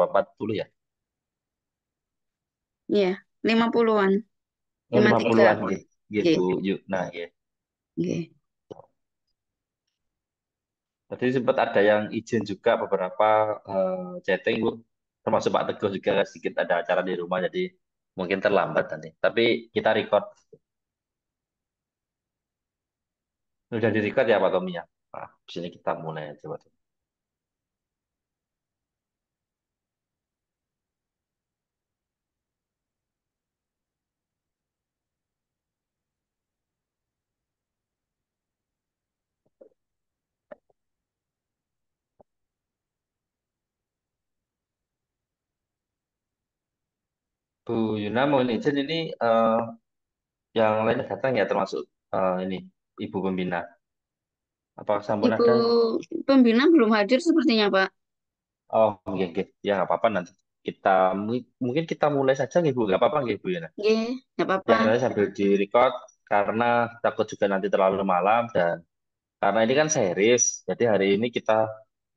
40 ya? Iya, 50-an. Oh, Lima lima tiga. puluhan gitu, Iya, gitu yuk. Nah, ya. iya. Tadi sempat ada yang izin juga beberapa chatting, Bu. Termasuk Pak Teguh juga sedikit ada acara di rumah, jadi mungkin terlambat nanti. Tapi kita record. Udah di record ya Pak Tommy ya? Nah, di sini kita mulai aja Pak Tommy. Bu Yuna mau izin ini yang lain datang ya termasuk ini Ibu Pembina. Apakah sampun Ibu ada? pembina belum hadir sepertinya, Pak. Oh, oke, oke. Ya, nggak apa-apa nanti. Kita mungkin kita mulai saja nih Bu, nggak apa-apa nggih Bu Yuna. Oke, nggak apa-apa. Ya, nanti sambil di record karena takut juga nanti terlalu malam dan karena ini kan series, jadi hari ini kita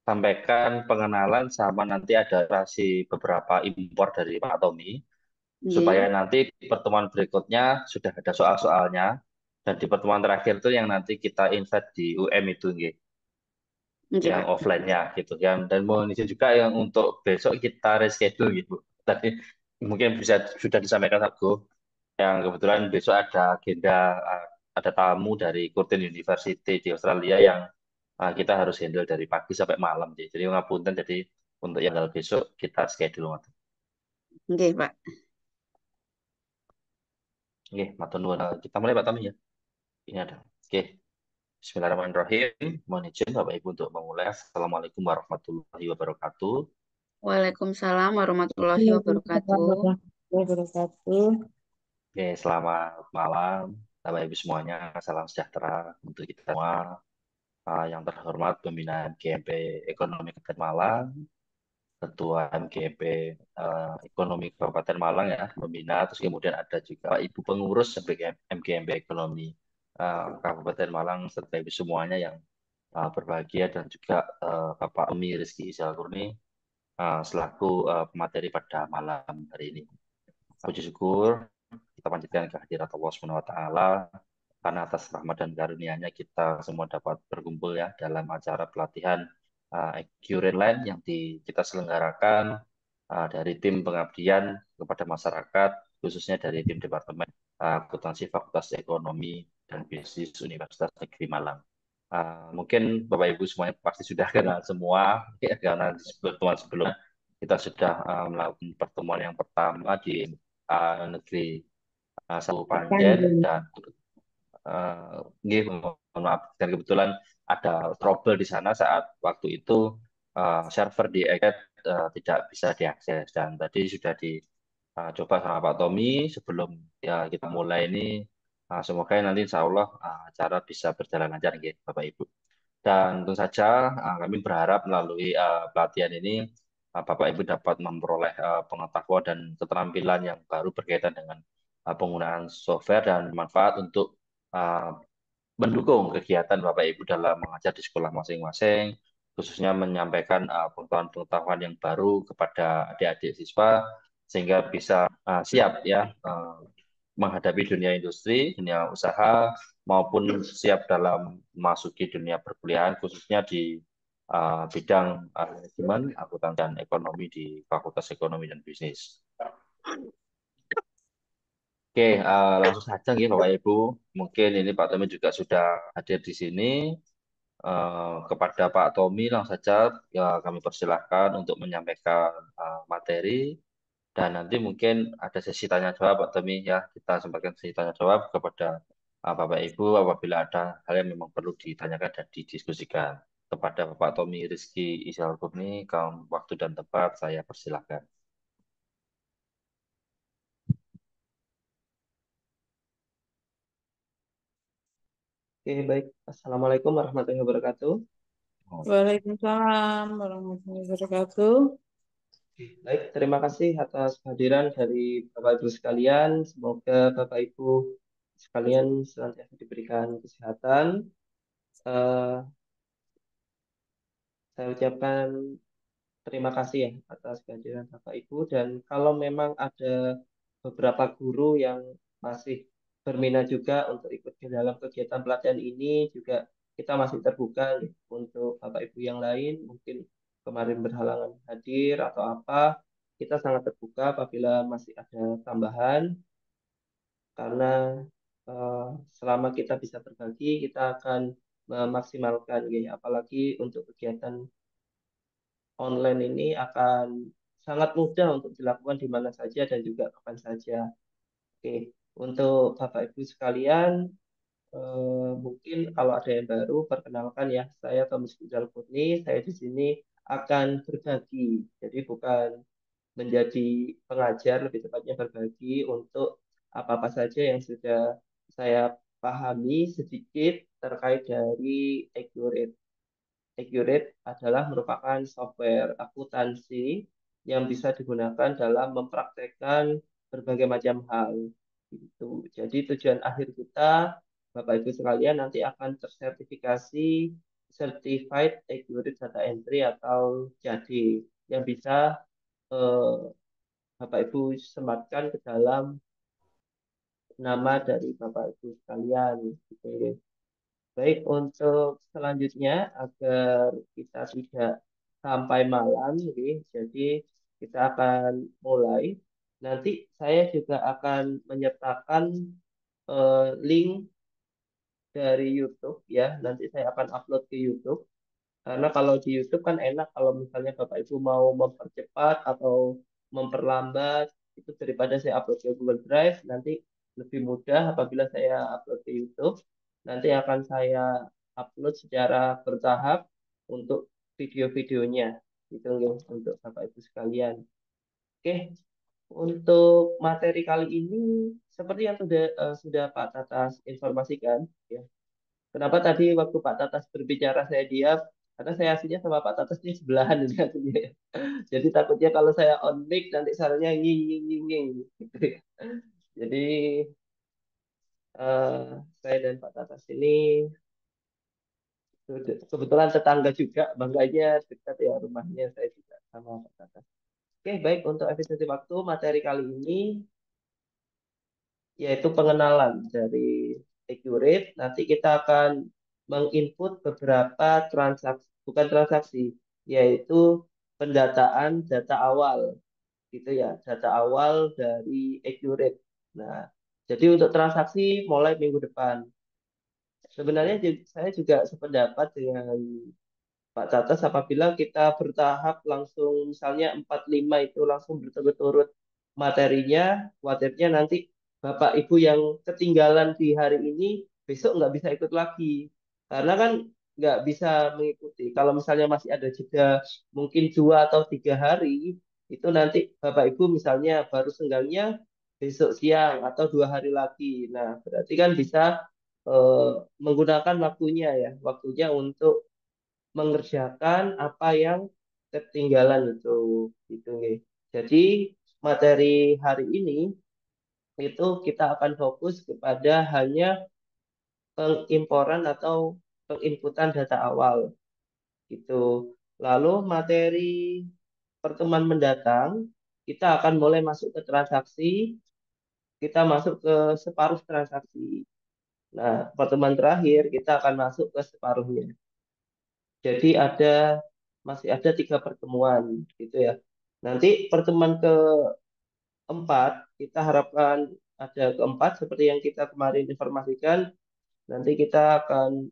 sampaikan pengenalan sama nanti ada rasi beberapa impor dari Pak Tommy supaya Oke, nanti di pertemuan berikutnya sudah ada soal-soalnya dan di pertemuan terakhir itu yang nanti kita invite di UM itu nggih, oke, yang Pak. offline-nya gitu kan. Dan mohon izin juga yang untuk besok kita reschedule gitu. Tadi mungkin bisa sudah disampaikan aku yang kebetulan besok ada agenda ada tamu dari Curtin University di Australia yang kita harus handle dari pagi sampai malam. Jadi ngapunten jadi untuk yang besok kita schedule. Oke, Pak. Oke, matur nuwun. Kita mulai Pak Tami ya. Ini ada. Oke, Bismillahirrahmanirrahim. Mohon izin Bapak Ibu untuk memulai. Assalamualaikum warahmatullahi wabarakatuh. Waalaikumsalam warahmatullahi Waalaikumsalam wabarakatuh. warahmatullahi wabarakatuh. Oke, selamat malam. Bapak Ibu semuanya, salam sejahtera untuk kita semua. Yang terhormat pembinaan GMP Ekonomi Kabupaten Malang, Ketua MGP Ekonomi Kabupaten Malang ya, pembina. Terus kemudian ada juga Ibu Pengurus MGMP Ekonomi Kabupaten Malang serta Ibu semuanya yang berbahagia dan juga Bapak Emi Rizky Izzalkurni selaku pemateri pada malam hari ini. Puji syukur kita panjatkan kehadirat Allah Subhanahu wa taala karena atas rahmat dan karunia-Nya kita semua dapat berkumpul ya dalam acara pelatihan Accurate Line yang kita selenggarakan dari tim pengabdian kepada masyarakat khususnya dari tim Departemen Akuntansi Fakultas Ekonomi dan Bisnis Universitas Negeri Malang. Mungkin Bapak Ibu semuanya pasti sudah kenal semua ya, karena di pertemuan sebelumnya kita sudah melakukan pertemuan yang pertama di negeri Sabu Panjen Panjang. dan nggih, mohon maaf dan kebetulan ada trouble di sana saat waktu itu server di Eket tidak bisa diakses dan tadi sudah dicoba sama Pak Tommy sebelum ya kita mulai ini semoga nanti Insya Allah acara bisa berjalan lancar gitu Bapak Ibu. Dan tentu saja kami berharap melalui pelatihan ini Bapak Ibu dapat memperoleh pengetahuan dan keterampilan yang baru berkaitan dengan penggunaan software dan manfaat untuk uh, mendukung kegiatan Bapak Ibu dalam mengajar di sekolah masing-masing, khususnya menyampaikan pengetahuan-pengetahuan yang baru kepada adik-adik siswa sehingga bisa siap ya menghadapi dunia industri, dunia usaha maupun siap dalam memasuki dunia perkuliahan khususnya di bidang manajemen, akuntan dan ekonomi di Fakultas Ekonomi dan Bisnis. Oke, langsung saja nih Bapak Ibu. Mungkin ini Pak Tommy juga sudah hadir di sini. Kepada Pak Tommy langsung saja ya kami persilahkan untuk menyampaikan materi dan nanti mungkin ada sesi tanya jawab Pak Tommy ya kita sempatkan sesi tanya jawab kepada Bapak Ibu apabila ada hal yang memang perlu ditanyakan dan didiskusikan. Kepada Bapak Tommy Rizky Isyal Kurni, kaum waktu dan tempat saya persilahkan. Oke, baik. Assalamualaikum warahmatullahi wabarakatuh. Waalaikumsalam warahmatullahi wabarakatuh. Baik, terima kasih atas kehadiran dari Bapak Ibu sekalian. Semoga Bapak Ibu sekalian senantiasa diberikan kesehatan. Eh, saya ucapkan terima kasih ya atas kehadiran Bapak Ibu. Dan kalau memang ada beberapa guru yang masih berminat juga untuk ikut di dalam kegiatan pelatihan ini, juga kita masih terbuka nih untuk Bapak Ibu yang lain, mungkin kemarin berhalangan hadir atau apa, kita sangat terbuka apabila masih ada tambahan, karena eh, selama kita bisa berbagi, kita akan memaksimalkan ya, apalagi untuk kegiatan online ini akan sangat mudah untuk dilakukan di mana saja dan juga kapan saja. Oke, untuk Bapak Ibu sekalian, mungkin kalau ada yang baru, perkenalkan ya, saya Thomas Rizal Kurni, saya di sini akan berbagi, jadi bukan menjadi pengajar, lebih tepatnya berbagi untuk apa-apa saja yang sudah saya pahami sedikit terkait dari Accurate. Accurate adalah merupakan software akuntansi yang bisa digunakan dalam mempraktekkan berbagai macam hal. Gitu. Jadi tujuan akhir kita, Bapak Ibu sekalian, nanti akan tersertifikasi Certified Accurate Data Entry atau CAD yang bisa eh, Bapak Ibu sematkan ke dalam nama dari Bapak Ibu sekalian. Gitu. Baik, untuk selanjutnya agar kita tidak sampai malam, jadi kita akan mulai. Nanti saya juga akan menyertakan link dari YouTube ya. Nanti saya akan upload ke YouTube. Karena kalau di YouTube kan enak kalau misalnya Bapak Ibu mau mempercepat atau memperlambat itu daripada saya upload ke Google Drive, nanti lebih mudah apabila saya upload ke YouTube. Nanti akan saya upload secara bertahap untuk video-videonya gitu ya, untuk Bapak Ibu sekalian. Oke, untuk materi kali ini seperti yang sudah Pak Tatas informasikan ya. Kenapa tadi waktu Pak Tatas berbicara saya diam? Karena saya aslinya sama Pak Tatas ini sebelahan ini aslinya, ya. Jadi takutnya kalau saya on mic nanti suaranya nging nging nging nging gitu ya. Jadi eh, saya dan Pak Tatas ini kebetulan tetangga juga, bangganya dekat ya rumahnya saya juga sama Pak Tatas. Oke, baik, untuk efisiensi waktu materi kali ini yaitu pengenalan dari Accurate. Nanti kita akan menginput beberapa transaksi, bukan transaksi, yaitu pendataan data awal, gitu ya, data awal dari Accurate. Nah, jadi untuk transaksi mulai minggu depan. Sebenarnya saya juga sependapat dengan Pak Tatas apabila kita bertahap langsung misalnya 45 itu langsung berturut-turut materinya, khawatirnya nanti Bapak Ibu yang ketinggalan di hari ini besok nggak bisa ikut lagi. Karena kan nggak bisa mengikuti. Kalau misalnya masih ada jeda mungkin 2 atau 3 hari, itu nanti Bapak Ibu misalnya baru senggangnya besok siang atau 2 hari lagi. Nah, berarti kan bisa eh, menggunakan waktunya ya, waktunya untuk mengerjakan apa yang ketinggalan itu gitu nggih. Jadi materi hari ini itu kita akan fokus kepada hanya pengimporan atau penginputan data awal gitu. Lalu materi pertemuan mendatang kita akan mulai masuk ke transaksi, kita masuk ke separuh transaksi. Nah, pertemuan terakhir kita akan masuk ke separuhnya. Jadi masih ada 3 pertemuan gitu ya. Nanti pertemuan keempat kita harapkan ada keempat seperti yang kita kemarin informasikan. Nanti kita akan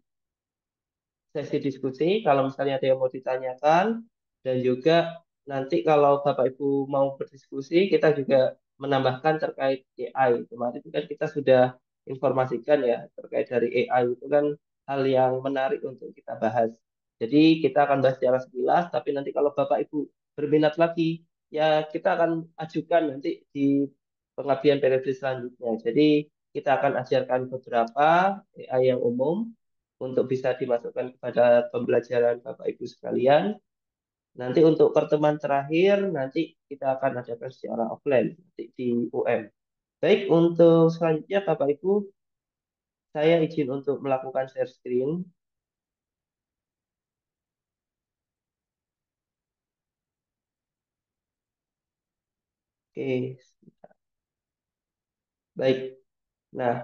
sesi diskusi kalau misalnya ada yang mau ditanyakan dan juga nanti kalau Bapak Ibu mau berdiskusi kita juga menambahkan terkait AI. Kemarin kan kita sudah informasikan ya terkait dari AI itu kan hal yang menarik untuk kita bahas. Jadi kita akan bahas secara sekilas tapi nanti kalau Bapak Ibu berminat lagi ya kita akan ajukan nanti di pengabdian periode selanjutnya. Jadi kita akan ajarkan beberapa AI yang umum untuk bisa dimasukkan kepada pembelajaran Bapak Ibu sekalian. Nanti untuk pertemuan terakhir nanti kita akan adakan secara offline nanti di UM. Baik, untuk selanjutnya Bapak Ibu, saya izin untuk melakukan share screen. Oke, baik. Nah,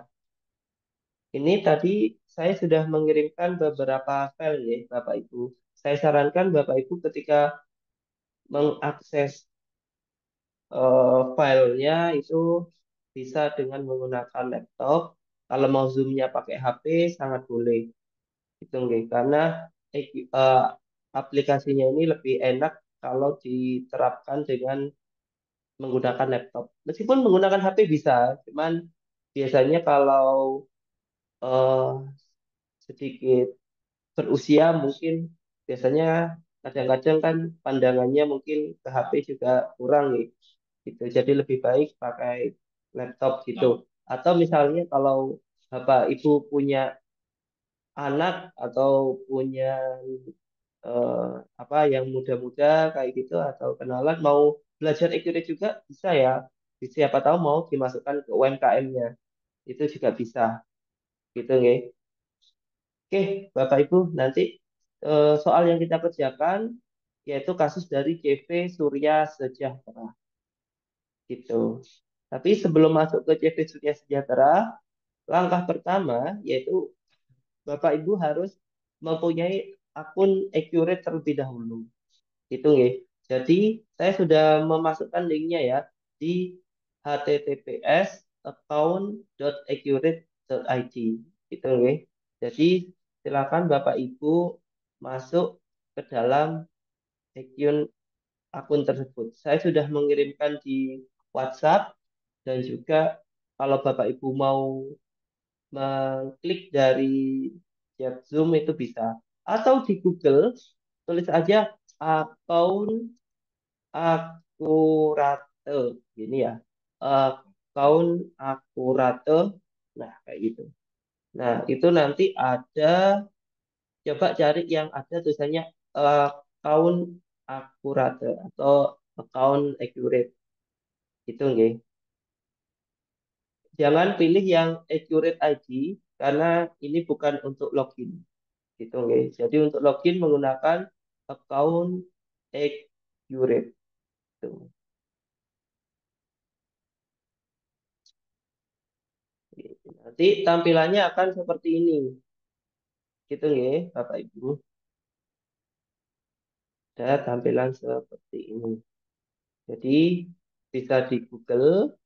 ini tadi saya sudah mengirimkan beberapa file ya, Bapak Ibu. Saya sarankan Bapak Ibu ketika mengakses filenya itu bisa dengan menggunakan laptop. Kalau mau zoom-nya pakai HP sangat boleh. Gitu, nggih. Karena aplikasinya ini lebih enak kalau diterapkan dengan menggunakan laptop. Meskipun menggunakan HP bisa, cuman biasanya kalau eh, sedikit berusia mungkin biasanya kadang-kadang kan pandangannya mungkin ke HP juga kurang nih gitu. Jadi lebih baik pakai laptop gitu. Atau misalnya kalau Bapak Ibu punya anak atau punya eh, apa yang muda-muda kayak gitu atau kenalan mau belajar Accurate juga bisa ya. Siapa tahu mau dimasukkan ke UMKM-nya. Itu juga bisa gitu nggih. Oke, Bapak Ibu, nanti soal yang kita kerjakan yaitu kasus dari CV Surya Sejahtera gitu. Tapi sebelum masuk ke CV Surya Sejahtera, langkah pertama yaitu Bapak Ibu harus mempunyai akun Accurate terlebih dahulu. Itu nggih. Jadi saya sudah memasukkan linknya ya di https account.accurate.id. Itu nggih. Jadi silakan Bapak Ibu masuk ke dalam akun akun tersebut. Saya sudah mengirimkan di WhatsApp dan juga kalau Bapak Ibu mau mengklik dari chat Zoom itu bisa. Atau di Google tulis aja akun akurate gini ya, account akurate, nah kayak gitu. Nah itu nanti ada, coba cari yang ada tulisannya account akurate atau account accurate itu nggih. Jangan pilih yang accurate ID karena ini bukan untuk login gitu nggih. Jadi untuk login menggunakan account accurate gitu. Nanti tampilannya akan seperti ini. Gitu ya, Bapak Ibu. Ada tampilan seperti ini. Jadi bisa di Google,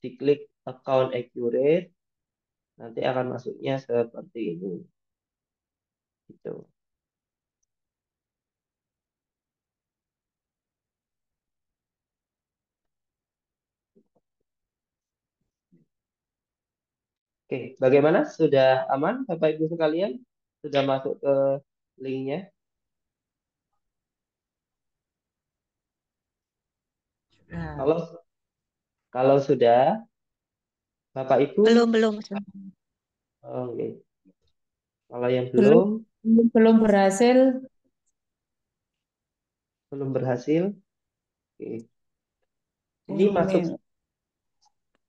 diklik account accurate, nanti akan masuknya seperti ini. Gitu. Oke, bagaimana? Sudah aman, Bapak Ibu sekalian? Sudah masuk ke linknya? Nah, Kalau kalau sudah, Bapak Ibu, Belum. oh, oke. Kalau yang belum belum, belum berhasil. belum berhasil, oke. Ini masuk Ini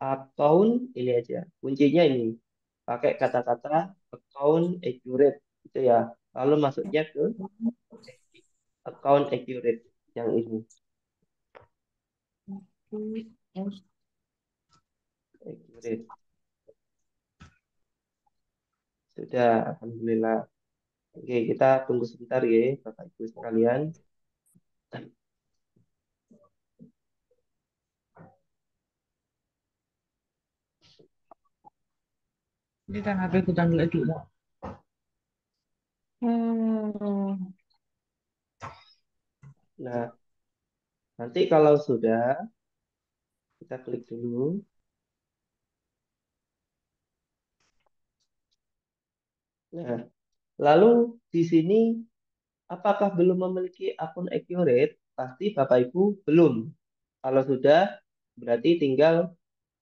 account ini aja. Kuncinya ini. Pakai kata-kata account accurate gitu ya. Lalu masuknya ke account accurate yang ini. Accurate. Sudah, alhamdulillah. Oke, kita tunggu sebentar ya, Bapak Ibu sekalian. kan HP ku tanggal itu. Nah, nanti kalau sudah, kita klik dulu. Nah, lalu di sini apakah belum memiliki akun accurate? Pasti Bapak Ibu belum. Kalau sudah, berarti tinggal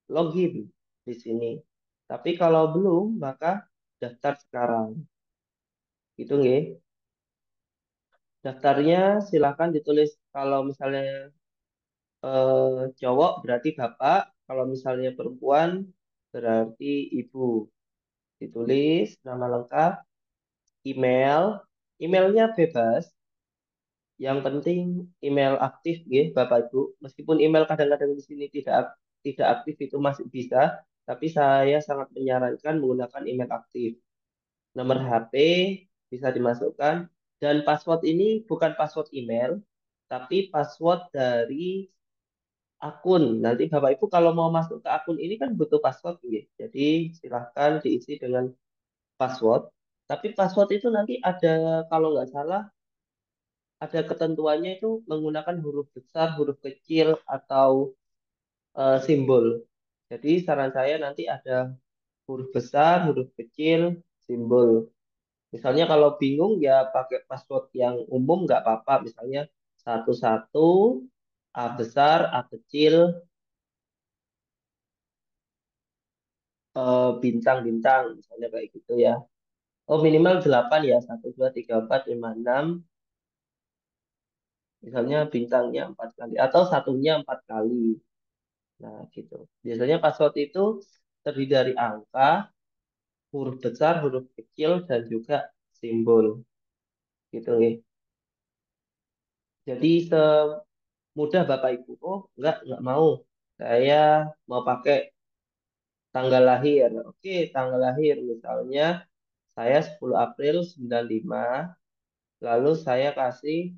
login di sini. Tapi kalau belum, maka daftar sekarang. Gitu nggih. Daftarnya silakan ditulis kalau misalnya cowok berarti bapak, kalau misalnya perempuan berarti ibu. Ditulis nama lengkap, email, emailnya bebas. Yang penting email aktif ya Bapak Ibu. Meskipun email kadang-kadang di sini tidak aktif itu masih bisa, tapi saya sangat menyarankan menggunakan email aktif. Nomor HP bisa dimasukkan dan password ini bukan password email, tapi password dari akun. Nanti Bapak Ibu kalau mau masuk ke akun ini kan butuh password ya. Jadi silahkan diisi dengan password. Tapi password itu nanti ada kalau nggak salah ada ketentuannya itu menggunakan huruf besar, huruf kecil, atau simbol. Jadi saran saya nanti ada huruf besar, huruf kecil, simbol. Misalnya kalau bingung ya pakai password yang umum nggak apa-apa. Misalnya 11 A besar, A kecil, bintang-bintang, misalnya kayak gitu ya. Oh minimal 8 ya, 1, 2, 3, 4, 5, 6. Misalnya bintangnya 4 kali atau satunya 4 kali. Nah, gitu. Biasanya password itu terdiri dari angka, huruf besar, huruf kecil, dan juga simbol. Gitu nih. Jadi semudah Bapak Ibu. Oh, enggak mau. Saya mau pakai tanggal lahir. Oke, tanggal lahir. Misalnya saya 10 April 95. Lalu saya kasih,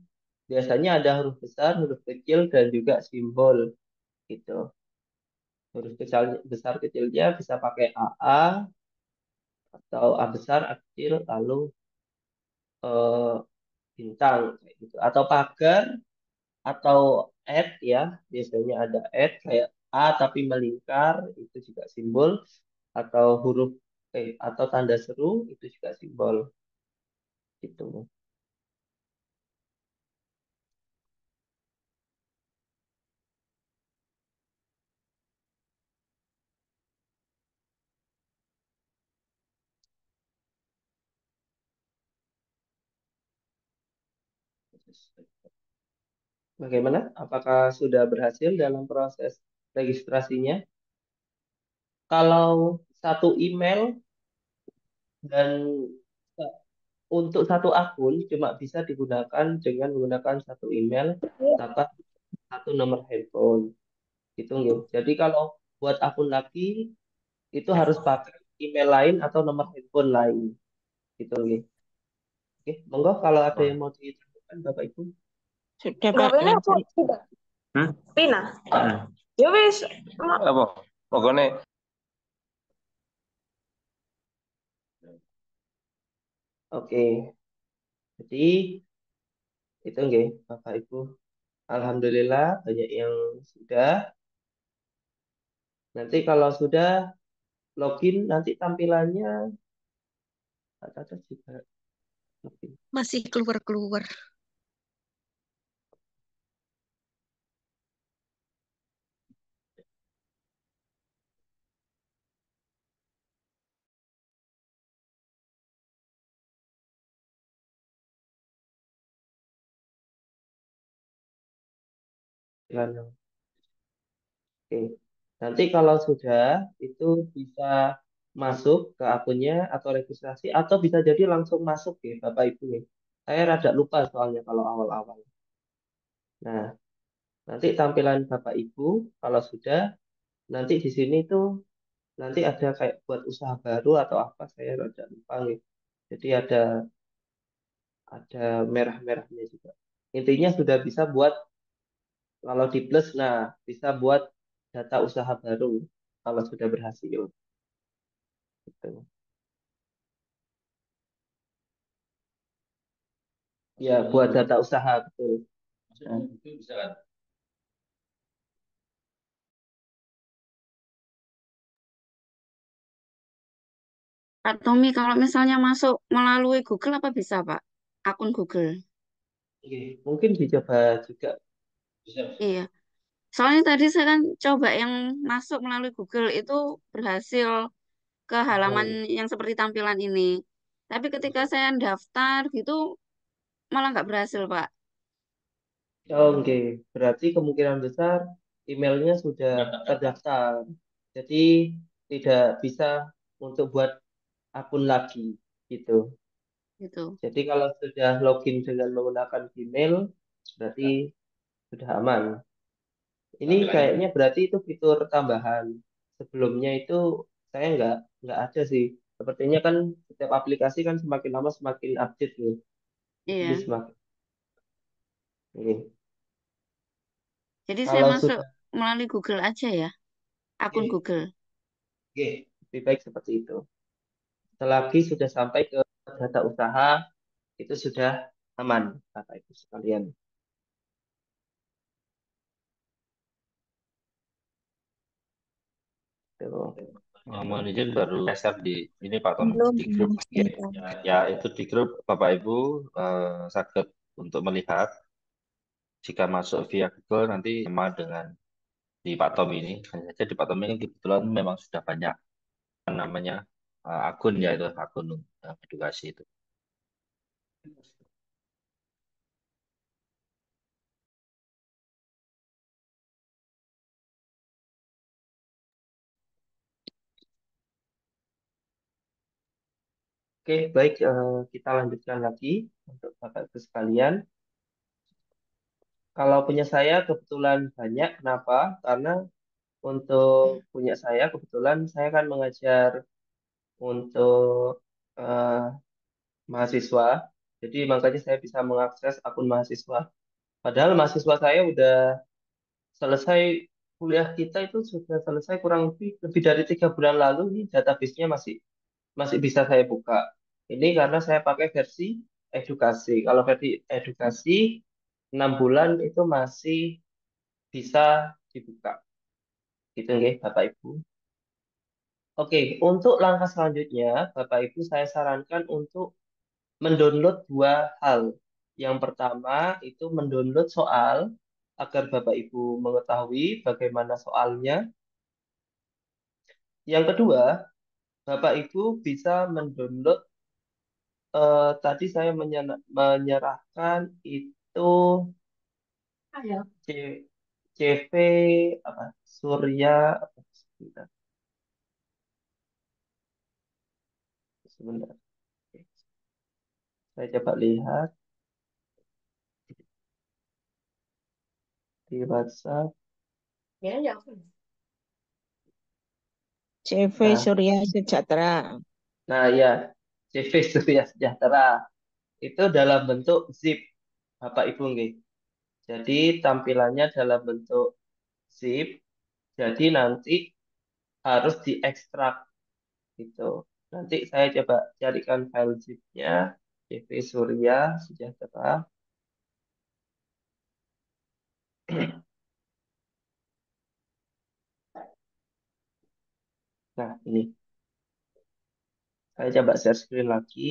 biasanya ada huruf besar, huruf kecil, dan juga simbol. Gitu. Huruf besar kecilnya bisa pakai AA atau A besar, A kecil, lalu eh, bintang kayak gitu atau pagar atau add ya biasanya ada add kayak A tapi melingkar itu juga simbol atau huruf atau tanda seru itu juga simbol gitu. Bagaimana? Apakah sudah berhasil dalam proses registrasinya? Kalau satu email dan untuk satu akun cuma bisa digunakan dengan menggunakan satu email atau satu nomor handphone gitu ya. Jadi kalau buat akun lagi itu harus pakai email lain atau nomor handphone lain gitu ya. Oke, monggo kalau ada yang mau ditanyakan Bapak Ibu. Sudah, Nggak Pak. boleh apa? Lanjut. Tidak. Hmm? Pina. Hmm. Ya wis. Apa? Pokoknya Oke, jadi itu nggih Bapak Ibu. Alhamdulillah banyak yang sudah. Nanti kalau sudah login nanti tampilannya ada juga login. Masih keluar-keluar. Tampilan. Oke. Nanti kalau sudah itu bisa masuk ke akunnya atau registrasi atau bisa jadi langsung masuk ya Bapak Ibu ya. Saya rada lupa soalnya kalau awal-awal. Nah, nanti tampilan Bapak Ibu kalau sudah nanti di sini tuh nanti ada kayak buat usaha baru atau apa saya rada lupa nih. Jadi ada merah-merahnya juga. Intinya sudah bisa buat kalau di plus nah bisa buat data usaha baru kalau sudah berhasil gitu. Ya, buat data usaha betul. Nah, Pak Tommy, kalau misalnya masuk melalui Google apa bisa, Pak? Akun Google. oke, mungkin dicoba juga. Iya. Soalnya tadi saya kan coba yang masuk melalui Google itu berhasil ke halaman Oh, yang seperti tampilan ini. Tapi ketika saya daftar gitu malah nggak berhasil, Pak. oke, berarti kemungkinan besar emailnya sudah terdaftar. Jadi tidak bisa untuk buat akun lagi gitu. Gitu. Jadi kalau sudah login dengan menggunakan Gmail, Berarti sudah aman. Ini kayaknya berarti itu fitur tambahan. Sebelumnya itu saya nggak ada sih. Sepertinya kan setiap aplikasi kan semakin lama semakin update nih. Jadi Iya. semakin ini. Jadi saya Kalau masuk sudah melalui Google aja ya, akun oke, Google. oke, lebih baik seperti itu. Selagi sudah sampai ke data usaha itu sudah aman, Bapak Ibu sekalian. Tuh. Mohon izin baru share di ini Pak Tom Belum, di grup ya, sebentar. ya itu di grup Bapak Ibu sakit untuk melihat jika masuk via Google nanti sama dengan di Pak Tom ini. Hanya saja di Pak Tom ini kebetulan memang sudah banyak apa namanya akun ya itu akun edukasi itu. Oke, baik, kita lanjutkan lagi untuk Bapak Ibu sekalian. Kalau punya saya kebetulan banyak, kenapa? Karena untuk punya saya kebetulan saya kan mengajar untuk eh, mahasiswa, jadi makanya saya bisa mengakses akun mahasiswa. Padahal mahasiswa saya udah selesai kuliah kita itu sudah selesai kurang lebih dari 3 bulan lalu, nih database-nya masih masih bisa saya buka. Ini karena saya pakai versi edukasi. Kalau versi edukasi 6 bulan itu masih bisa dibuka. Gitu nggih, Bapak Ibu. Oke, untuk langkah selanjutnya, Bapak Ibu saya sarankan untuk mendownload dua hal. Yang pertama itu mendownload soal agar Bapak Ibu mengetahui bagaimana soalnya. Yang kedua, Bapak Ibu bisa mendownload tadi saya menyerahkan itu C- CV apa Surya apa sebentar, sebentar. Oke, saya coba lihat di WhatsApp. CV Nah, Surya Sejahtera. nah ya, CV Surya Sejahtera itu dalam bentuk zip, Bapak Ibu nggih. Jadi tampilannya dalam bentuk zip. Jadi nanti harus diekstrak gitu. Nanti saya coba carikan file zipnya CV Surya Sejahtera. Nah, ini saya coba share screen lagi.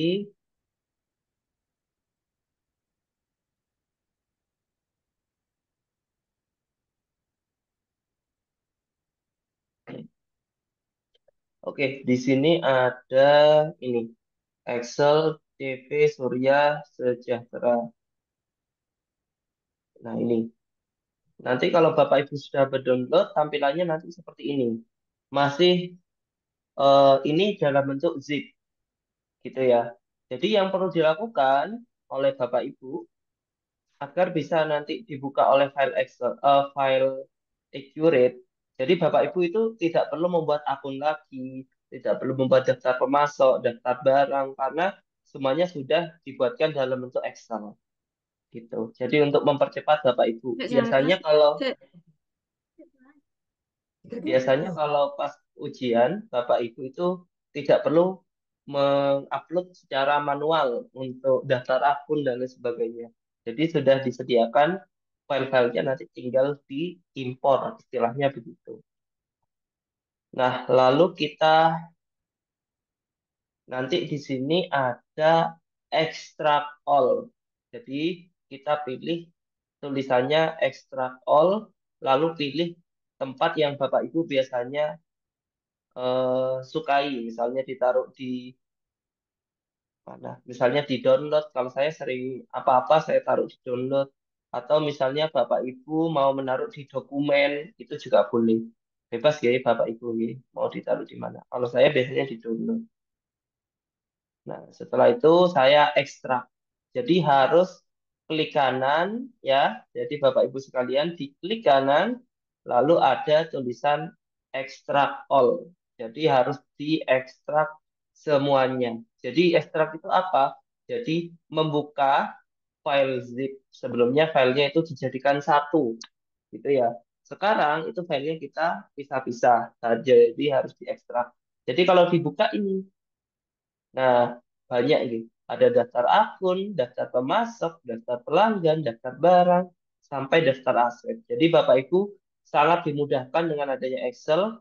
Oke, di sini ada ini Excel CV Surya Sejahtera. Nah, ini. Nanti kalau Bapak Ibu sudah berdownload, tampilannya nanti seperti ini. Masih ini dalam bentuk zip, gitu ya. Jadi yang perlu dilakukan oleh Bapak Ibu agar bisa nanti dibuka oleh file Excel, file accurate. Jadi Bapak Ibu itu tidak perlu membuat akun lagi, tidak perlu membuat daftar pemasok, daftar barang, karena semuanya sudah dibuatkan dalam bentuk Excel, gitu. Jadi untuk mempercepat Bapak Ibu, Nggak salah biasanya kelas. kalau Ke- biasanya kalau pas ujian, Bapak Ibu itu tidak perlu mengupload secara manual untuk daftar akun dan lain sebagainya. Jadi sudah disediakan file-filenya nanti tinggal diimpor, istilahnya begitu. Nah, lalu kita nanti di sini ada extract all. Jadi kita pilih tulisannya extract all, lalu pilih tempat yang Bapak Ibu biasanya sukai, misalnya ditaruh di mana? Misalnya di download, kalau saya sering apa-apa saya taruh di download. Atau misalnya Bapak Ibu mau menaruh di dokumen, itu juga boleh. Bebas ya Bapak Ibu ya, mau ditaruh di mana. Kalau saya biasanya di download. Nah, setelah itu saya ekstrak. Jadi harus klik kanan ya. Jadi Bapak Ibu sekalian diklik kanan lalu ada tulisan extract all. Jadi harus diekstrak semuanya. Jadi ekstrak itu apa? Jadi membuka file zip. Sebelumnya filenya itu dijadikan satu gitu ya. Sekarang itu filenya kita pisah-pisah saja. Jadi harus diekstrak. Jadi kalau dibuka ini, nah banyak ini. Ada daftar akun, daftar pemasok, daftar pelanggan, daftar barang, sampai daftar aset. Jadi Bapak Ibu sangat dimudahkan dengan adanya Excel,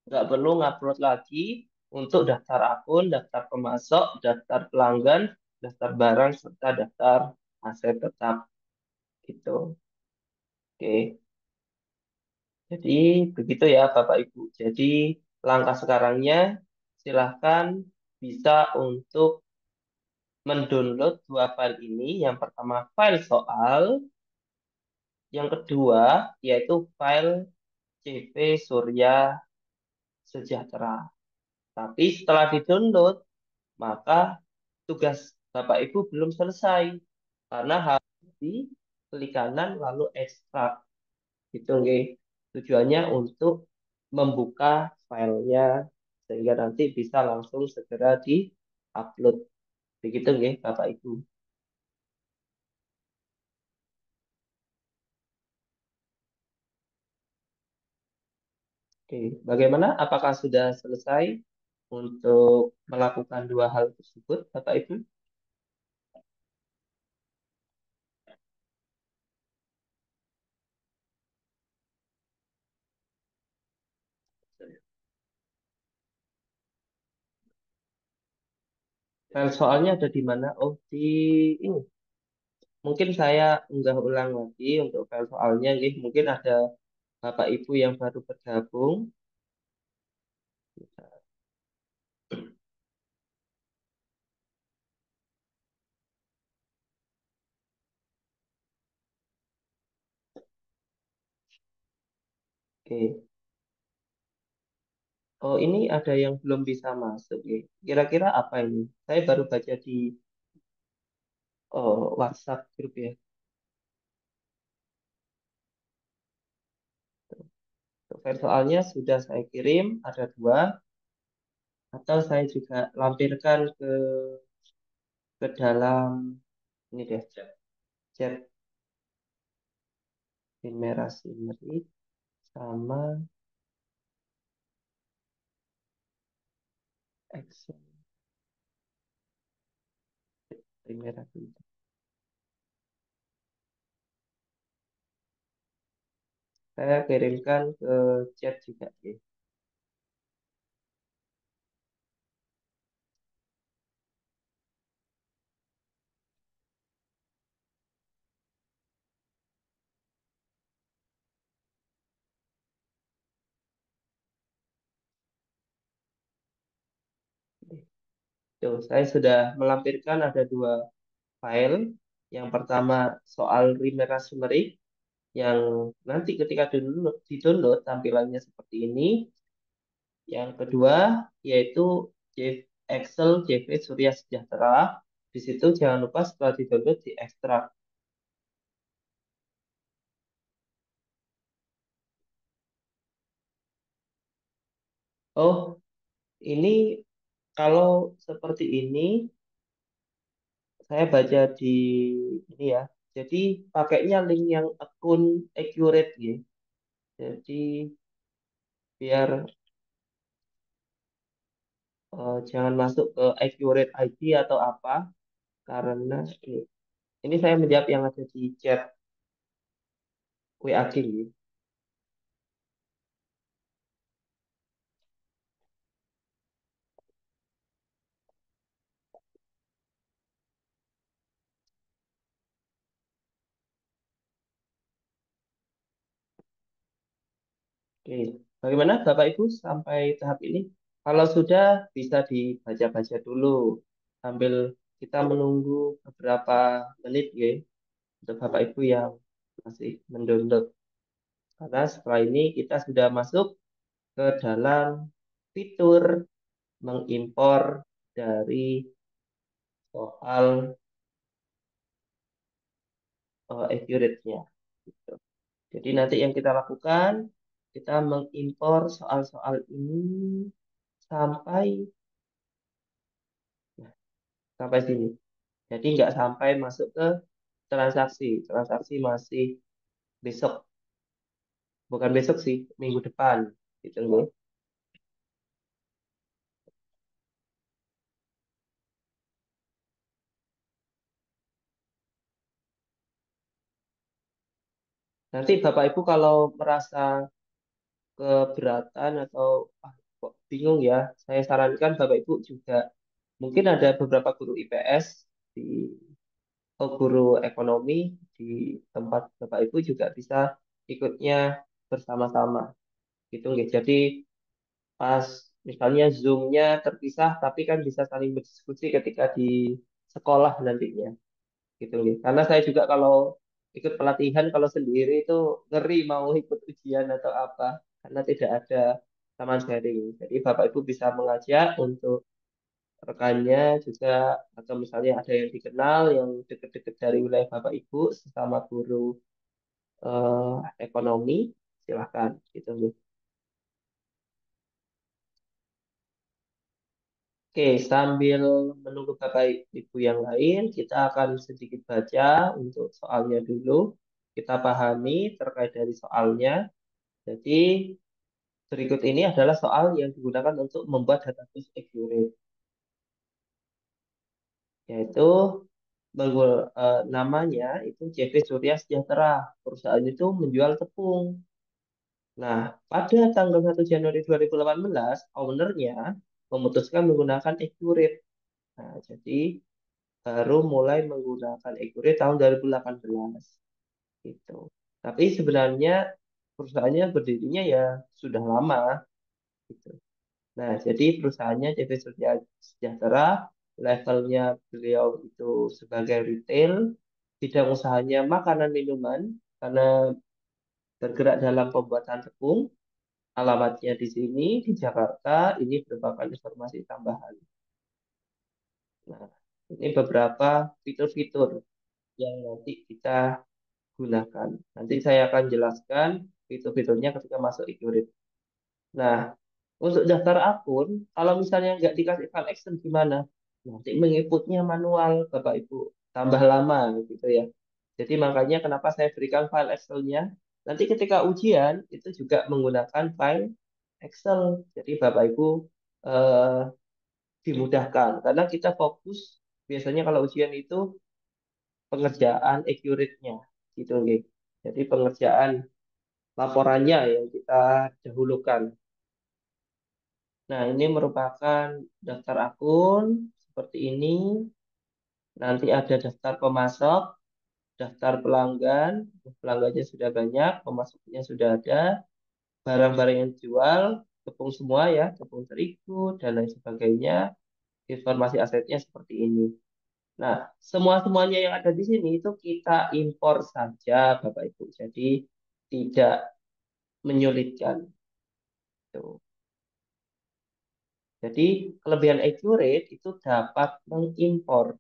nggak perlu ngupload lagi untuk daftar akun, daftar pemasok, daftar pelanggan, daftar barang, serta daftar aset tetap gitu. Oke, jadi begitu ya Bapak Ibu. Jadi langkah sekarangnya silahkan bisa untuk mendownload dua file ini. Yang pertama file soal, yang kedua yaitu file CV Surya Sejahtera. Tapi setelah didownload, maka tugas Bapak Ibu belum selesai karena harus diklik kanan lalu ekstrak gitu nggih. Tujuannya untuk membuka filenya sehingga nanti bisa langsung segera di-upload. Begitu nggih Bapak Ibu. Oke, bagaimana? Apakah sudah selesai untuk melakukan dua hal tersebut, Bapak Ibu? File soalnya ada di mana? Oh, di ini. Mungkin saya unggah ulang lagi untuk file soalnya, nggih. Mungkin ada Bapak Ibu yang baru bergabung. Oke. Oh, ini ada yang belum bisa masuk, ya. Kira-kira apa ini? Saya baru baca di WhatsApp grup ya. File soalnya sudah saya kirim, ada dua. Atau saya juga lampirkan ke dalam ini deh, chat merah Simmerit sama Excel merah dulu. Saya kirimkan ke chat juga ya. Tuh, saya sudah melampirkan ada dua file. Yang pertama soal Rimera Sumerik yang nanti ketika di-download tampilannya seperti ini. Yang kedua yaitu Excel JV Surya Sejahtera. Di situ jangan lupa setelah di-download diekstrak. Oh, ini kalau seperti ini saya baca di ini ya. Jadi pakainya link yang akun Accurate ya. Jadi biar jangan masuk ke Accurate ID atau apa karena ini saya menjawab yang ada di chat WA King ya. Oke, bagaimana Bapak Ibu sampai tahap ini? Kalau sudah bisa dibaca-baca dulu sambil kita menunggu beberapa menit ya untuk Bapak Ibu yang masih mendownload. Karena setelah ini kita sudah masuk ke dalam fitur mengimpor dari soal accurate-nya. Gitu. Jadi nanti yang kita lakukan, kita mengimpor soal-soal ini sampai nah, sampai sini. Jadi nggak sampai masuk ke transaksi. Transaksi masih besok, bukan besok sih, minggu depan. Gitu loh. Nanti Bapak Ibu kalau merasa keberatan atau kok bingung ya, saya sarankan Bapak Ibu juga mungkin ada beberapa guru IPS di guru ekonomi di tempat Bapak Ibu juga bisa ikutnya bersama-sama gitu nggih. Jadi pas misalnya Zoom-nya terpisah tapi kan bisa saling berdiskusi ketika di sekolah nantinya gitu nggih. Karena saya juga kalau ikut pelatihan kalau sendiri itu ngeri mau ikut ujian atau apa karena tidak ada taman sharing. Jadi Bapak Ibu bisa mengajak untuk rekannya juga atau misalnya ada yang dikenal yang deket-deket dari wilayah Bapak Ibu sesama guru ekonomi silahkan gitu. Oke, sambil menunggu Bapak Ibu yang lain, kita akan sedikit baca untuk soalnya dulu. Kita pahami terkait dari soalnya. Jadi, berikut ini adalah soal yang digunakan untuk membuat database accurate, yaitu namanya itu CV Surya Sejahtera. Perusahaan itu menjual tepung. Nah, pada tanggal 1 Januari 2018, ownernya memutuskan menggunakan Accurate. Nah, jadi baru mulai menggunakan Accurate tahun 2018 gitu. Tapi sebenarnya perusahaannya berdirinya ya sudah lama gitu. Nah, jadi perusahaannya CV Surya Sejahtera, levelnya beliau itu sebagai retail, bidang usahanya makanan minuman karena bergerak dalam pembuatan tepung. Alamatnya di sini di Jakarta. Ini merupakan informasi tambahan. Nah, ini beberapa fitur-fitur yang nanti kita gunakan. Nanti saya akan jelaskan fitur-fiturnya ketika masuk Iqrit. Nah, untuk daftar akun, kalau misalnya nggak dikasih file Excel gimana? Nanti mengikutnya manual, Bapak Ibu. Tambah lama gitu ya. Jadi makanya kenapa saya berikan file Excel-nya. Nanti ketika ujian, itu juga menggunakan file Excel. Jadi Bapak Ibu eh, dimudahkan. Karena kita fokus, biasanya kalau ujian itu pengerjaan accurate-nya. Gitu, nggih. Jadi pengerjaan laporannya yang kita dahulukan. Nah, ini merupakan daftar akun seperti ini. Nanti ada daftar pemasok, daftar pelanggan. Pelanggannya sudah banyak, pemasoknya sudah ada. Barang-barang yang dijual, tepung semua ya, tepung terigu, dan lain sebagainya. Informasi asetnya seperti ini. Nah, semua-semuanya yang ada di sini itu kita impor saja, Bapak Ibu. Jadi, tidak menyulitkan. Tuh. Jadi kelebihan Accurate itu dapat mengimpor.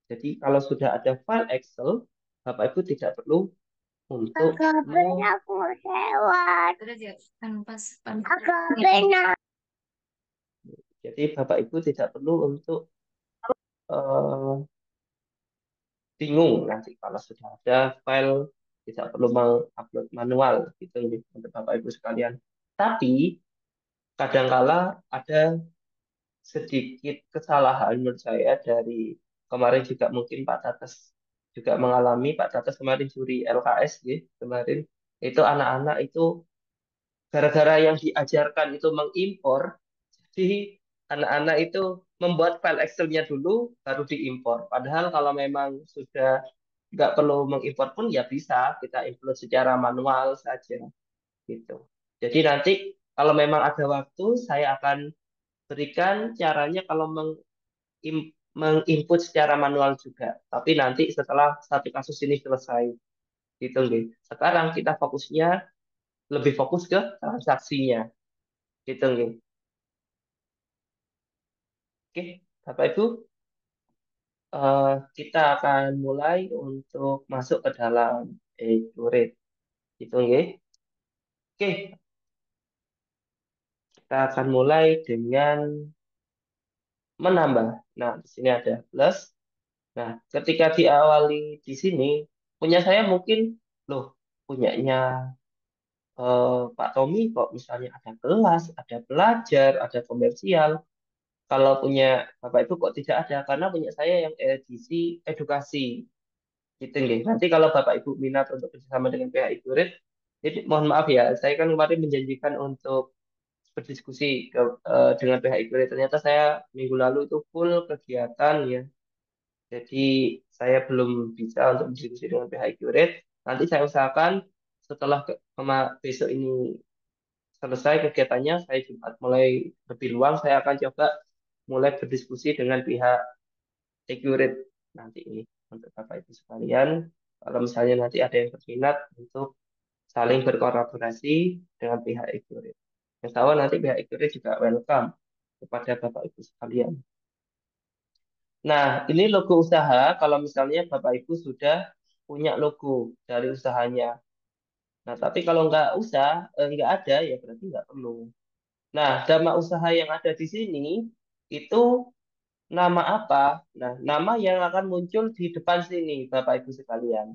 Jadi kalau sudah ada file Excel, Bapak Ibu tidak perlu untuk aku lewat. Agak benar. jadi Bapak Ibu tidak perlu untuk eh, bingung nanti kalau sudah ada file tidak perlu mengupload manual gitu untuk Bapak Ibu sekalian. Tapi kadangkala ada sedikit kesalahan menurut saya dari kemarin juga mungkin Pak Tates juga mengalami Pak Tates kemarin juri LKS gitu kemarin itu anak-anak itu gara-gara yang diajarkan itu mengimpor jadi anak-anak itu membuat file Excel-nya dulu baru diimpor padahal kalau memang sudah nggak perlu mengimpor pun ya bisa kita import secara manual saja gitu jadi nanti kalau memang ada waktu saya akan berikan caranya kalau menginput secara manual juga. Tapi nanti setelah satu kasus ini selesai, gitu nih. Sekarang kita fokusnya lebih fokus ke transaksinya, gitu nih. Oke, Bapak Ibu, kita akan mulai untuk masuk ke dalam accurate. Itu nggih. Oke, kita akan mulai dengan menambah. Nah, di sini ada plus. Nah, ketika diawali di sini, punya saya mungkin, loh, punyanya Pak Tommy kok misalnya ada kelas, ada pelajar, ada komersial. Kalau punya Bapak Ibu kok tidak ada, karena punya saya yang edisi edukasi. Gitu nggih. Nanti kalau Bapak Ibu minat untuk bersama dengan pihak Iburit, jadi mohon maaf ya, saya kan kemarin menjanjikan untuk berdiskusi dengan pihak Iburit. Ternyata saya minggu lalu itu full kegiatan ya. Jadi saya belum bisa untuk berdiskusi dengan pihak Iburit. Nanti saya usahakan setelah besok ini selesai kegiatannya, saya Jumat mulai lebih luang, saya akan coba mulai berdiskusi dengan pihak Accurate nanti ini untuk Bapak Ibu sekalian. Kalau misalnya nanti ada yang berminat untuk saling berkolaborasi dengan pihak Accurate. Yang tahu nanti pihak Accurate juga welcome kepada Bapak Ibu sekalian. Nah, ini logo usaha. Kalau misalnya Bapak Ibu sudah punya logo dari usahanya. Nah, tapi kalau nggak ada, ya berarti nggak perlu. Nah, nama usaha yang ada di sini itu nama apa? Nah, nama yang akan muncul di depan sini, Bapak Ibu sekalian.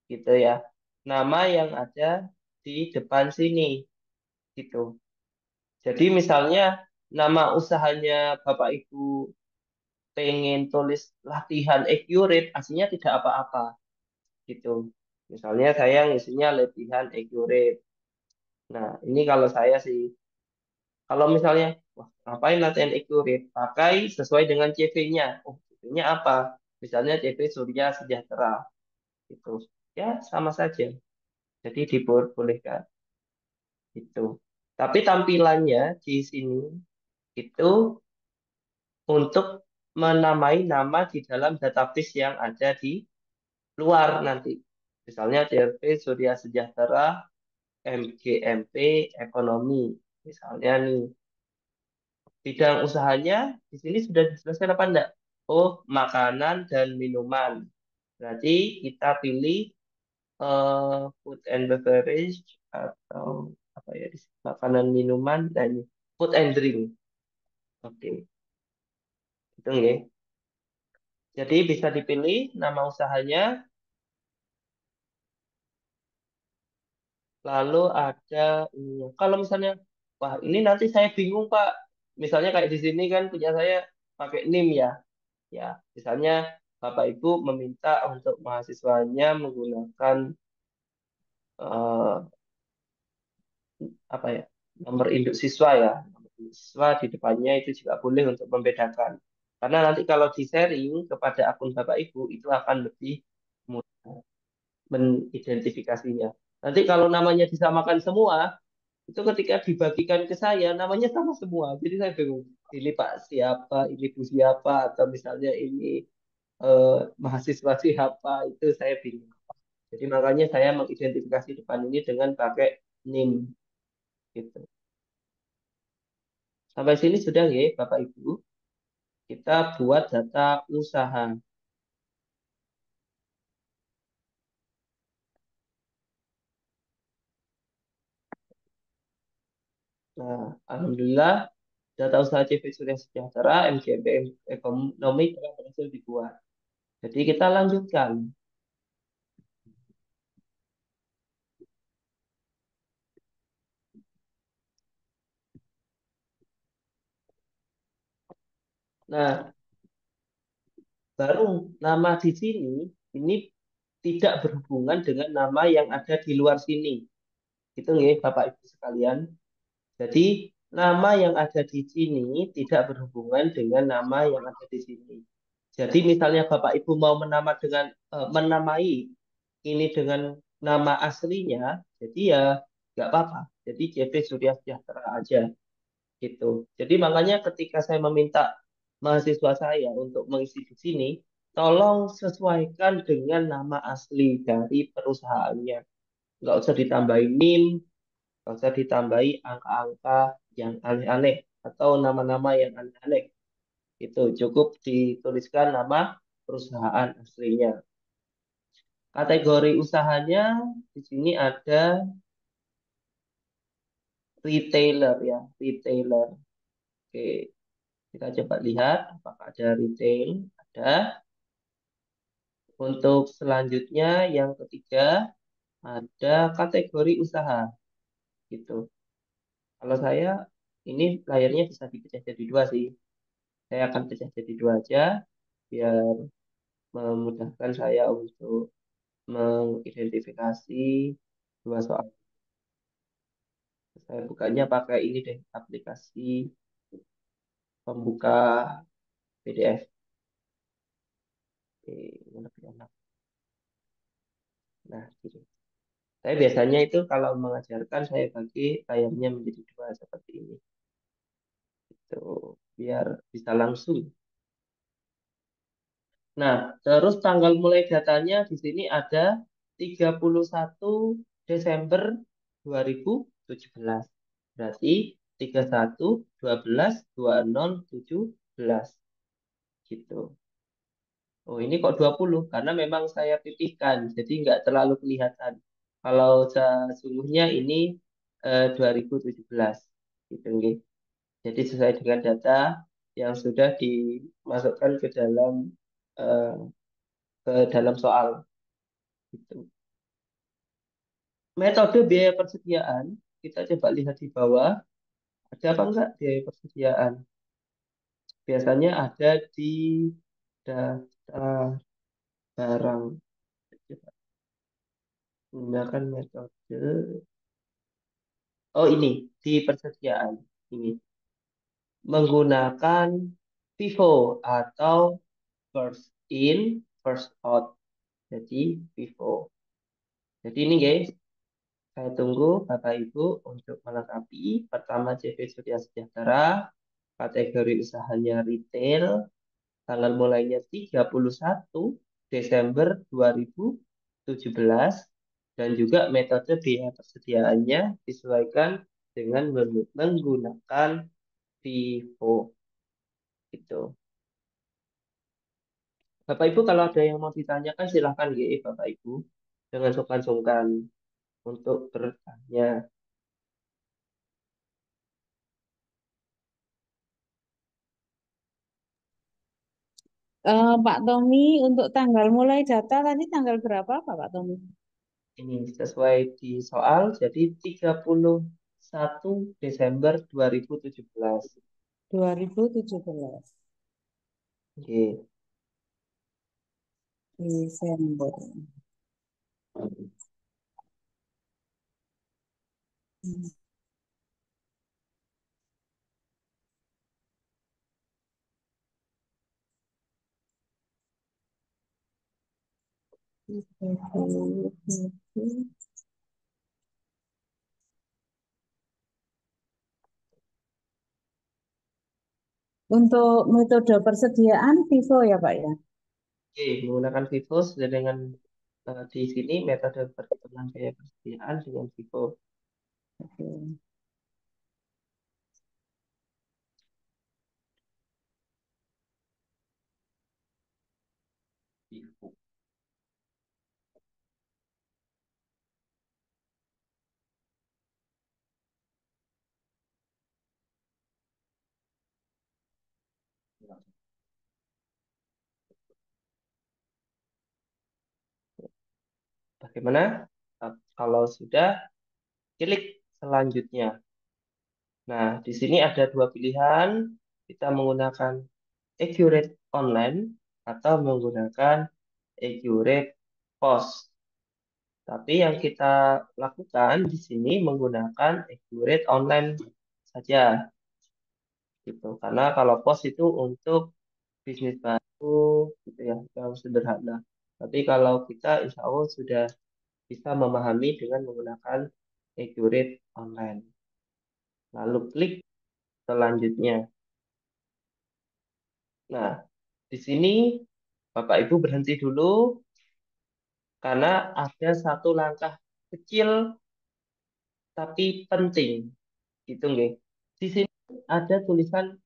Gitu ya. Nama yang ada di depan sini, gitu. Jadi misalnya nama usahanya Bapak Ibu pengen tulis latihan accurate, aslinya tidak apa-apa, gitu. Misalnya saya ngisinya latihan accurate. Nah, ini kalau saya sih, kalau misalnya, wah, ngapain latihan accurate? Pakai sesuai dengan CV-nya. Oh, CV-nya apa? Misalnya CV Surya Sejahtera. Gitu. Ya, sama saja. Jadi diperbolehkan. Itu. Tapi tampilannya di sini itu untuk menamai nama di dalam database yang ada di luar nanti. Misalnya CRP Surya Sejahtera MGMP Ekonomi. Misalnya nih, bidang usahanya di sini sudah dijelaskan apa enggak? Oh, makanan dan minuman. Berarti kita pilih food and beverage atau apa ya, makanan minuman dan food and drink. Oke, itu ya. Jadi bisa dipilih nama usahanya, lalu ada ininya. Kalau misalnya, wah ini nanti saya bingung Pak. Misalnya kayak di sini kan punya saya pakai NIM ya. Ya, misalnya Bapak Ibu meminta untuk mahasiswanya menggunakan eh, apa ya, nomor induk siswa ya. Nomor induk siswa di depannya itu juga boleh untuk membedakan. Karena nanti kalau di-sharing kepada akun Bapak Ibu itu akan lebih mudah mengidentifikasinya. Nanti kalau namanya disamakan semua, itu ketika dibagikan ke saya, namanya sama semua. Jadi saya bingung, ini Pak siapa, ini Bu siapa, atau misalnya ini mahasiswa siapa, itu saya bingung. Jadi makanya saya mengidentifikasi depan ini dengan pakai NIM. Gitu. Sampai sini sudah ya, Bapak Ibu. Kita buat data usaha. Nah, Alhamdulillah data usaha CV Surya Sejahtera, MGMP Ekonomi telah berhasil dibuat. Jadi kita lanjutkan. Nah, baru nama di sini ini tidak berhubungan dengan nama yang ada di luar sini. Itu ya, Bapak Ibu sekalian. Jadi, nama yang ada di sini tidak berhubungan dengan nama yang ada di sini. Jadi, misalnya Bapak Ibu mau menamai ini dengan nama aslinya, jadi ya nggak apa-apa. Jadi JP Surya Sejahtera aja gitu. Jadi makanya ketika saya meminta mahasiswa saya untuk mengisi di sini, tolong sesuaikan dengan nama asli dari perusahaannya. Nggak usah ditambahin NIM, nggak usah ditambahi angka-angka yang aneh-aneh atau nama-nama yang aneh-aneh. Itu cukup dituliskan nama perusahaan aslinya. Kategori usahanya di sini ada retailer ya, retailer. Oke, kita coba lihat apakah ada retail. Ada. Untuk selanjutnya yang ketiga ada kategori usaha gitu. Kalau saya ini layarnya bisa dipecah jadi dua sih. Saya akan pecah jadi dua aja biar memudahkan saya untuk mengidentifikasi dua soal. Saya bukanya pakai ini deh, aplikasi pembuka PDF. Oke, ini lebih enak. Nah, gitu. Saya biasanya itu kalau mengajarkan saya bagi layarnya menjadi dua seperti ini. Itu biar bisa langsung. Nah, terus tanggal mulai datanya di sini ada 31 Desember 2017. Berarti 31, 12, 20, 17 gitu. Oh, ini kok 20 karena memang saya pipihkan, jadi nggak terlalu kelihatan. Kalau sesungguhnya ini 2017 gitu nggih. Jadi sesuai dengan data yang sudah dimasukkan eh, ke dalam soal gitu. Metode biaya persediaan, kita coba lihat di bawah, ada apa enggak biaya persediaan? Biasanya ada di daftar barang. Coba gunakan metode. Oh ini, di persediaan. Ini, menggunakan FIFO atau first in, first out. Jadi FIFO. Jadi ini guys, saya tunggu Bapak Ibu untuk melengkapi. Pertama CV Surya Sejahtera, kategori usahanya retail, tanggal mulainya 31 Desember 2017, dan juga metode biaya persediaannya disesuaikan dengan menggunakan FIFO. Gitu. Bapak Ibu kalau ada yang mau ditanyakan silahkan ya Bapak Ibu. Jangan sungkan-sungkan untuk bertanya. Pak Tommy, untuk tanggal mulai data tadi tanggal berapa Pak Tommy? Ini sesuai di soal, jadi 31 Desember 2017. 2017 Oke. Desember. Untuk metode persediaan FIFO ya Pak ya? Oke, menggunakan FIFO sesuai dengan di sini metode perhitungan biaya persediaan dengan FIFO. Oke. FIFO. Bagaimana? Kalau sudah, klik selanjutnya. Nah, di sini ada dua pilihan. Kita menggunakan Accurate Online atau menggunakan Accurate Post. Tapi yang kita lakukan di sini menggunakan Accurate Online saja. Gitu. Karena kalau post itu untuk bisnis baru gitu ya, yang sederhana. Tapi kalau kita insya Allah sudah bisa memahami dengan menggunakan Accurate Online. Lalu klik selanjutnya. Nah, di sini Bapak Ibu berhenti dulu karena ada satu langkah kecil tapi penting. Gitu nggih. Di sini ada tulisan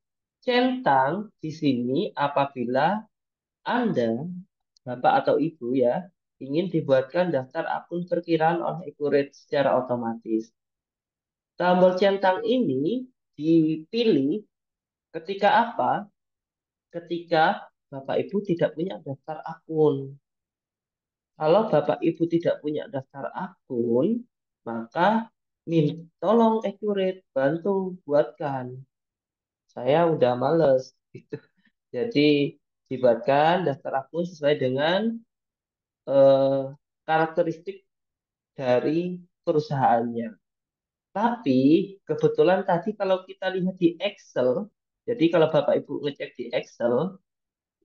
centang di sini apabila Anda, Bapak atau Ibu ya, ingin dibuatkan daftar akun perkiraan oleh Accurate secara otomatis. Tombol centang ini dipilih ketika apa? Ketika Bapak Ibu tidak punya daftar akun. Kalau Bapak Ibu tidak punya daftar akun, maka tolong Accurate bantu buatkan. Saya udah males gitu. Jadi dibuatkan daftar akun sesuai dengan eh, karakteristik dari perusahaannya. Tapi kebetulan tadi kalau kita lihat di Excel, jadi kalau Bapak Ibu ngecek di Excel,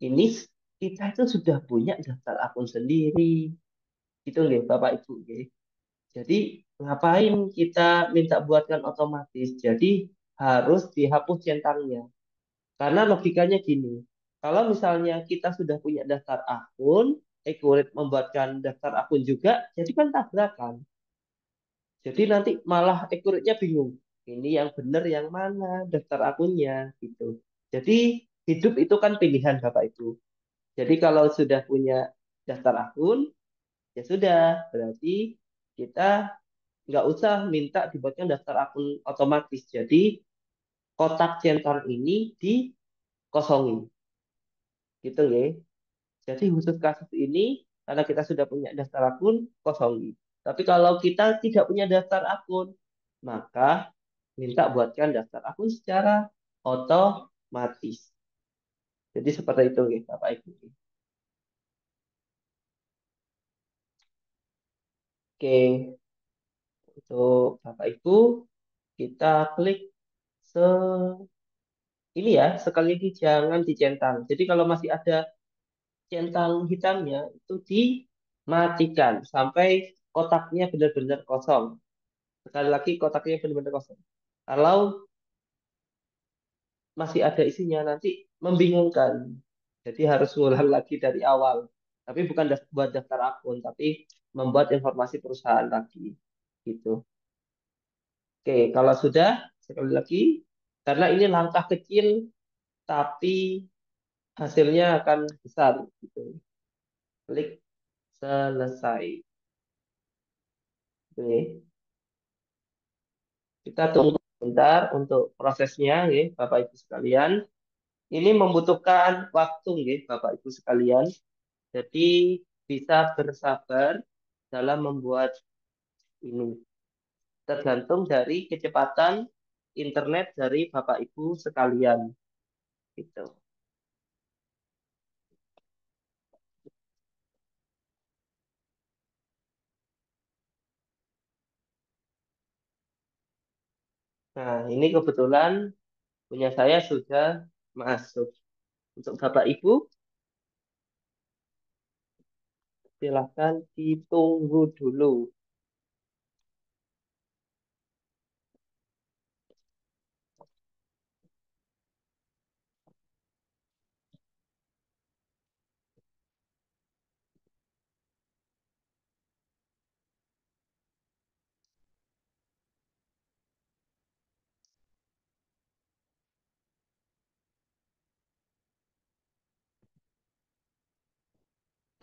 ini kita itu sudah punya daftar akun sendiri. Gitu nggih Bapak Ibu nggih. Jadi ngapain kita minta buatkan otomatis? Jadi harus dihapus centangnya. Karena logikanya gini, kalau misalnya kita sudah punya daftar akun, Accurate membuatkan daftar akun juga, jadi kan tabrakan. Jadi nanti malah Accurate-nya bingung. Ini yang benar yang mana daftar akunnya gitu. Jadi hidup itu kan pilihan Bapak Ibu. Jadi kalau sudah punya daftar akun, ya sudah, berarti kita nggak usah minta dibuatkan daftar akun otomatis. Jadi kotak centang ini dikosongin. Gitu ya. Jadi khusus kasus ini, karena kita sudah punya daftar akun, kosongi. Tapi kalau kita tidak punya daftar akun, maka minta buatkan daftar akun secara otomatis. Jadi seperti itu ya, Bapak Ibu. Oke, untuk Bapak Ibu, kita klik se ini ya, sekali lagi jangan dicentang. Jadi kalau masih ada centang hitamnya, itu dimatikan sampai kotaknya benar-benar kosong. Sekali lagi kotaknya benar-benar kosong. Kalau masih ada isinya nanti membingungkan. Jadi harus ngulang lagi dari awal. Tapi bukan buat daftar akun, tapi membuat informasi perusahaan lagi. Gitu. Oke, kalau sudah sekali lagi karena ini langkah kecil tapi hasilnya akan besar gitu. Klik selesai. Oke. Kita tunggu sebentar untuk prosesnya ya, Bapak Ibu sekalian. Ini membutuhkan waktu ya, Bapak Ibu sekalian. Jadi bisa bersabar dalam membuat ini. Tergantung dari kecepatan internet dari Bapak Ibu sekalian. Gitu. Nah, ini kebetulan punya saya sudah masuk. Untuk Bapak Ibu, silahkan ditunggu dulu.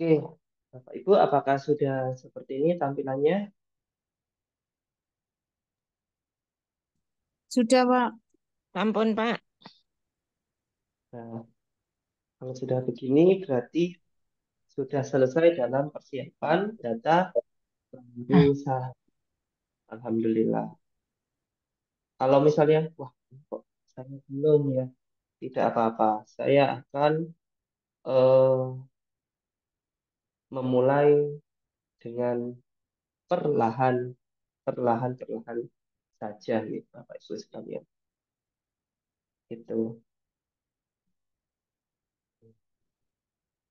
Oke, Bapak Ibu, apakah sudah seperti ini tampilannya? Sudah, Pak. Ampun, Pak. Nah, kalau sudah begini berarti sudah selesai dalam persiapan data lambu saham. Alhamdulillah. Kalau misalnya, wah, kok saya belum ya, tidak apa-apa. Saya akan eh, memulai dengan perlahan, perlahan saja, nih, Bapak Ibu sekalian. Itu.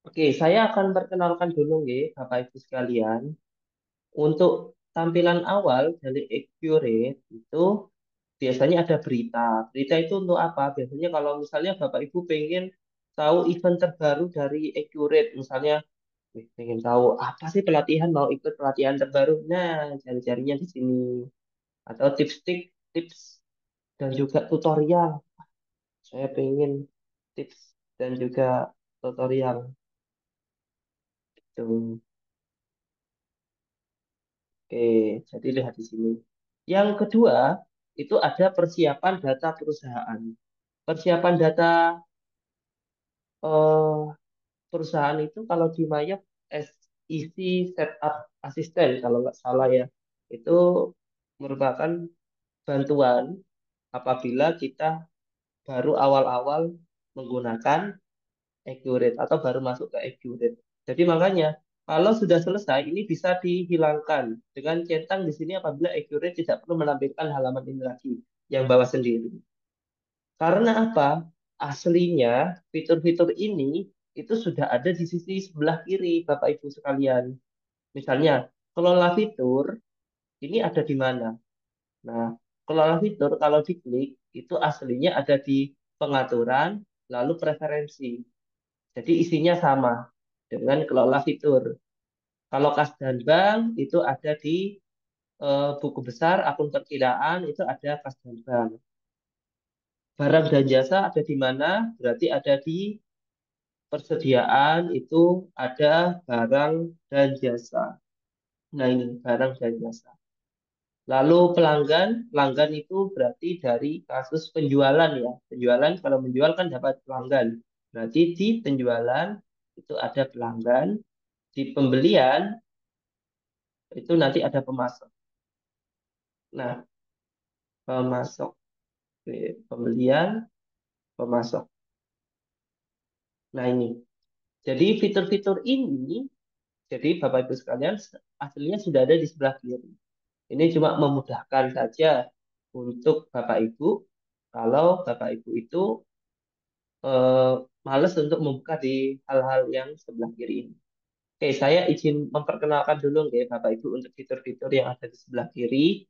Oke, saya akan perkenalkan dulu, nih, Bapak Ibu sekalian. Untuk tampilan awal dari Accurate itu biasanya ada berita. Berita itu untuk apa? Biasanya kalau misalnya Bapak Ibu pengen tahu event terbaru dari Accurate, misalnya pengen tahu apa sih pelatihan, mau ikut pelatihan terbaru. Nah, cari-carinya di sini. Atau tips dan juga tutorial. Saya pengen tips dan juga tutorial. Itu. Oke, jadi lihat di sini. Yang kedua, itu ada persiapan data perusahaan. Persiapan data eh, perusahaan itu kalau di Maya SEC Setup Assistant kalau nggak salah ya. Itu merupakan bantuan apabila kita baru awal-awal menggunakan Accurate atau baru masuk ke Accurate. Jadi makanya kalau sudah selesai ini bisa dihilangkan dengan centang di sini apabila Accurate tidak perlu menampilkan halaman ini lagi yang bawah sendiri. Karena apa? Aslinya fitur-fitur ini itu sudah ada di sisi sebelah kiri Bapak Ibu sekalian. Misalnya kelola fitur ini ada di mana? Nah, kelola fitur kalau diklik itu aslinya ada di pengaturan lalu preferensi. Jadi isinya sama dengan kelola fitur. Kalau kas dan bank itu ada di buku besar, akun perkiraan itu ada kas dan bank. Barang dan jasa ada di mana? Berarti ada di persediaan itu ada barang dan jasa. Nah ini barang dan jasa. Lalu pelanggan, pelanggan itu berarti dari kasus penjualan ya. Penjualan kalau menjual kan dapat pelanggan. Berarti di penjualan itu ada pelanggan, di pembelian itu nanti ada pemasok. Nah, pemasok, oke, pembelian, pemasok. Nah, ini. Jadi fitur-fitur ini, jadi Bapak Ibu sekalian, aslinya sudah ada di sebelah kiri. Ini cuma memudahkan saja untuk Bapak Ibu, kalau Bapak Ibu itu eh, males untuk membuka di hal-hal yang sebelah kiri ini. Oke, saya izin memperkenalkan dulu ya Bapak Ibu untuk fitur-fitur yang ada di sebelah kiri.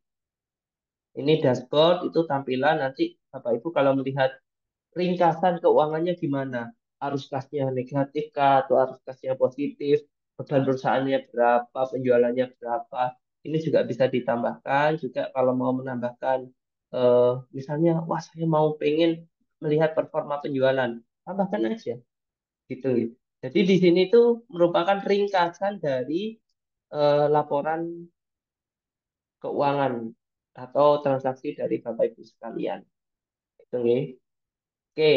Ini dashboard itu tampilan nanti Bapak Ibu kalau melihat ringkasan keuangannya gimana? Arus kasnya negatif kah atau arus kasnya positif? Beban perusahaannya berapa? Penjualannya berapa? Ini juga bisa ditambahkan. Juga kalau mau menambahkan, misalnya, wah saya mau pengen melihat performa penjualan, tambahkan aja gitu. Jadi di sini tuh merupakan ringkasan dari laporan keuangan atau transaksi dari Bapak Ibu sekalian. Gitu, nggih. Oke,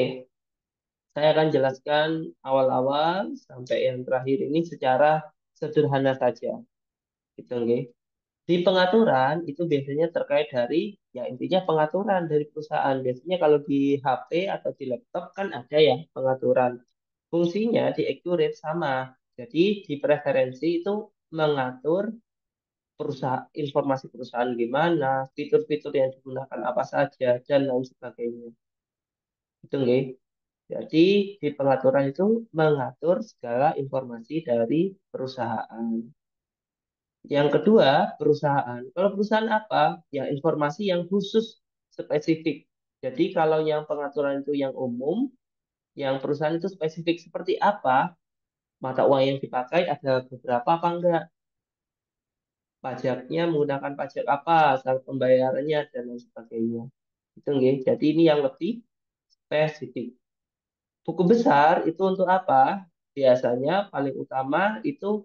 saya akan jelaskan awal-awal sampai yang terakhir ini secara sederhana saja. Gitu, nggih. Di pengaturan itu biasanya terkait dari ya intinya pengaturan dari perusahaan. Biasanya kalau di HP atau di laptop kan ada ya pengaturan. Fungsinya di Accurate sama. Jadi di preferensi itu mengatur perusahaan informasi perusahaan gimana, fitur-fitur yang digunakan apa saja dan lain sebagainya. Itu nggih. Jadi di pengaturan itu mengatur segala informasi dari perusahaan. Yang kedua, perusahaan. Kalau perusahaan apa? Ya informasi yang khusus spesifik. Jadi kalau yang pengaturan itu yang umum, yang perusahaan itu spesifik seperti apa, mata uang yang dipakai ada beberapa apa enggak, pajaknya menggunakan pajak apa, asal pembayarannya dan lain sebagainya. Itu nggih. Jadi ini yang lebih spesifik. Buku besar itu untuk apa? Biasanya paling utama itu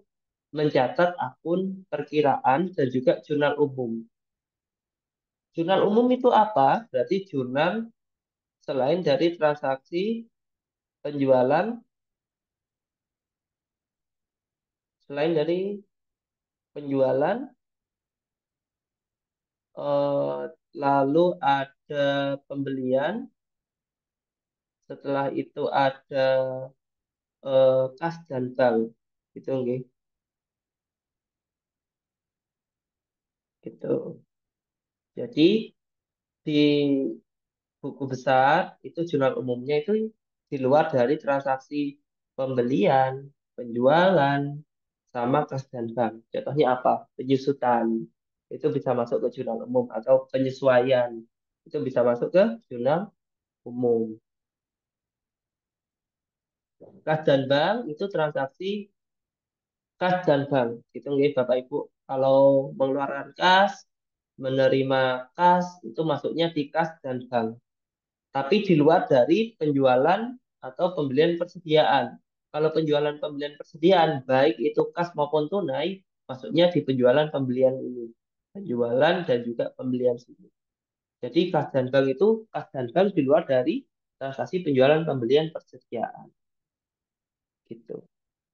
mencatat akun perkiraan dan juga jurnal umum. Jurnal umum itu apa? Berarti jurnal selain dari transaksi penjualan, selain dari penjualan, eh, lalu ada pembelian, setelah itu ada kas dan bank. Gitu, nggih. Gitu. Jadi di buku besar itu jurnal umumnya itu di luar dari transaksi pembelian, penjualan, sama kas dan bank. Contohnya apa? Penyusutan. Itu bisa masuk ke jurnal umum atau penyesuaian. Itu bisa masuk ke jurnal umum. Kas dan bank itu transaksi kas dan bank. Itu nggih Bapak Ibu. Kalau mengeluarkan kas, menerima kas itu masuknya di kas dan bank. Tapi di luar dari penjualan atau pembelian persediaan. Kalau penjualan pembelian persediaan, baik itu kas maupun tunai, masuknya di penjualan pembelian ini. Penjualan dan juga pembelian sini. Jadi kas dan bank itu kas dan bank di luar dari transaksi penjualan pembelian persediaan. Gitu.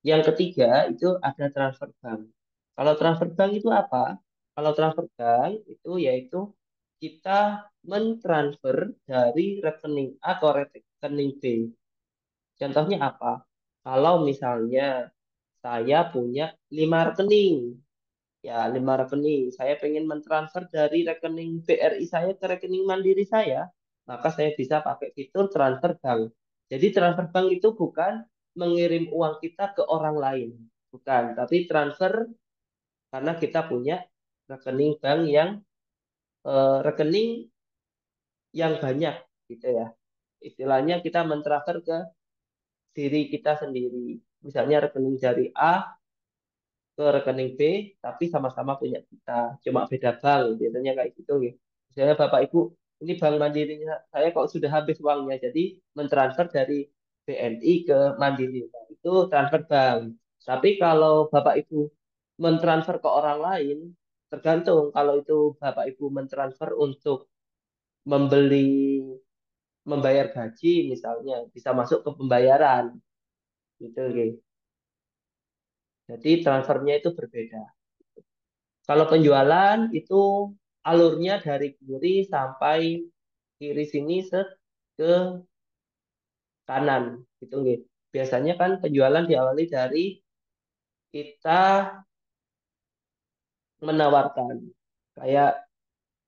Yang ketiga itu ada transfer bank. Kalau transfer bank itu apa? Kalau transfer bank itu yaitu kita mentransfer dari rekening A ke rekening B. Contohnya apa? Kalau misalnya saya punya 5 rekening, ya 5 rekening, saya pengen mentransfer dari rekening BRI saya ke rekening Mandiri saya, maka saya bisa pakai fitur transfer bank. Jadi transfer bank itu bukan mengirim uang kita ke orang lain, bukan, tapi transfer karena kita punya rekening bank yang rekening yang banyak, gitu ya. Istilahnya kita mentransfer ke diri kita sendiri. Misalnya rekening dari A ke rekening B, tapi sama-sama punya kita, cuma beda bank, biasanya kayak gitu gitu. Misalnya Bapak Ibu, ini Bank Mandiri saya kok sudah habis uangnya, jadi mentransfer dari BNI ke Mandiri, nah, itu transfer bank. Tapi kalau Bapak Ibu mentransfer ke orang lain, tergantung kalau itu Bapak Ibu mentransfer untuk membeli membayar gaji misalnya, bisa masuk ke pembayaran, gitu, gitu. Jadi transfernya itu berbeda. Kalau penjualan itu alurnya dari kiri sampai kiri sini set ke kanan gitu nggih. Biasanya kan penjualan diawali dari kita menawarkan kayak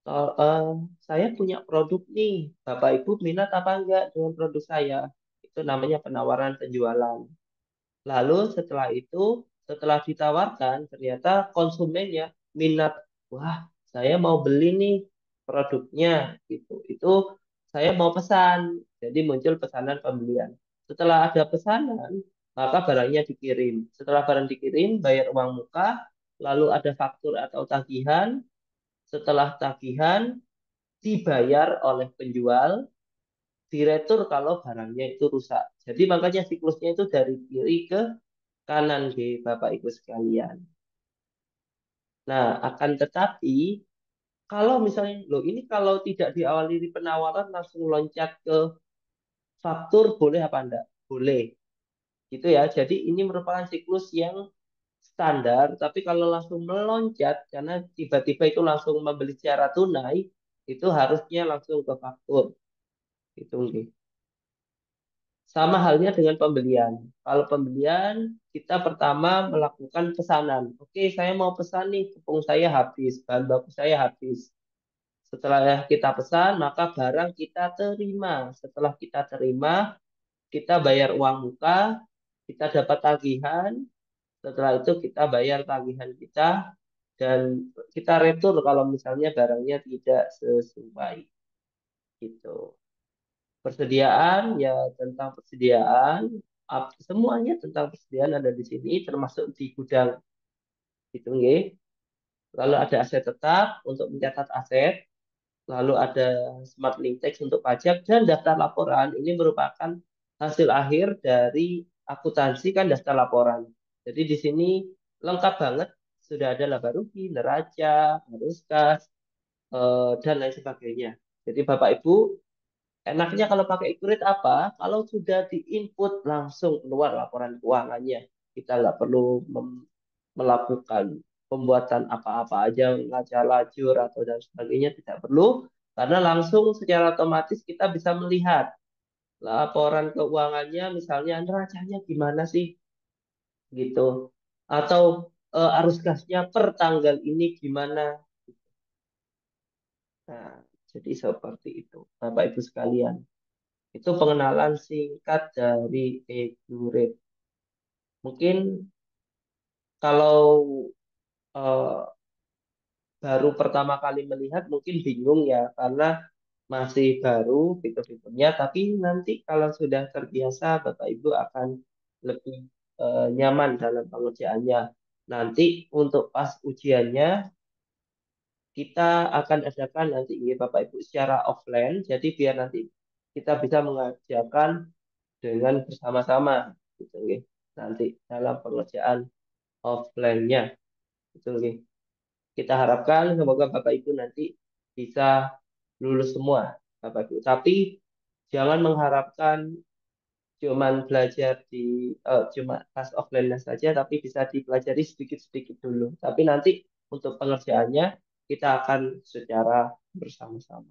"Oh, saya punya produk nih, Bapak Ibu minat apa enggak dengan produk saya?" Itu namanya penawaran penjualan. Lalu setelah itu, setelah ditawarkan, ternyata konsumennya minat. Wah, saya mau beli nih produknya gitu. Itu saya mau pesan. Jadi muncul pesanan pembelian. Setelah ada pesanan, maka barangnya dikirim. Setelah barang dikirim, bayar uang muka, lalu ada faktur atau tagihan. Setelah tagihan, dibayar oleh penjual, diretur kalau barangnya itu rusak. Jadi makanya siklusnya itu dari kiri ke kanan di Bapak Ibu sekalian. Nah, akan tetapi kalau misalnya, loh ini kalau tidak diawali di penawaran langsung loncat ke faktur boleh apa enggak? Boleh. Gitu ya. Jadi ini merupakan siklus yang standar, tapi kalau langsung meloncat karena tiba-tiba itu langsung membeli secara tunai, itu harusnya langsung ke faktur. Itu nih. Sama halnya dengan pembelian. Kalau pembelian, kita pertama melakukan pesanan. Oke, saya mau pesan nih, tepung saya habis, bahan baku saya habis. Setelah kita pesan, maka barang kita terima. Setelah kita terima, kita bayar uang muka, kita dapat tagihan. Setelah itu kita bayar tagihan kita, dan kita retur kalau misalnya barangnya tidak sesuai. Gitu. Persediaan ya tentang persediaan, semuanya tentang persediaan ada di sini termasuk di gudang gitu nggih. Lalu ada aset tetap untuk mencatat aset, lalu ada smart link text untuk pajak dan daftar laporan. Ini merupakan hasil akhir dari akuntansi kan daftar laporan. Jadi di sini lengkap banget, sudah ada laba rugi, neraca, arus kas, dan lain sebagainya. Jadi Bapak Ibu enaknya kalau pakai Accurate apa? Kalau sudah diinput langsung keluar laporan keuangannya. Kita nggak perlu melakukan pembuatan apa-apa aja, ngaca lajur atau dan sebagainya tidak perlu, karena langsung secara otomatis kita bisa melihat laporan keuangannya, misalnya neracanya gimana sih, gitu, atau arus kasnya per tanggal ini gimana. Nah, jadi seperti itu, Bapak Ibu sekalian. Itu pengenalan singkat dari Accurate. Mungkin kalau eh, baru pertama kali melihat mungkin bingung ya karena masih baru fitur-fiturnya. Tapi nanti kalau sudah terbiasa Bapak Ibu akan lebih nyaman dalam pengerjaannya. Nanti untuk pas ujiannya kita akan adakan nanti ini Bapak Ibu secara offline. Jadi biar nanti kita bisa mengerjakan dengan bersama-sama gitu, nggih. nanti dalam pengerjaan offline-nya. Itu oke. Kita harapkan semoga Bapak Ibu nanti bisa lulus semua, Bapak Ibu. Tapi jangan mengharapkan cuman belajar cuma pas offline saja, tapi bisa dipelajari sedikit-sedikit dulu. Tapi nanti untuk pengerjaannya kita akan secara bersama-sama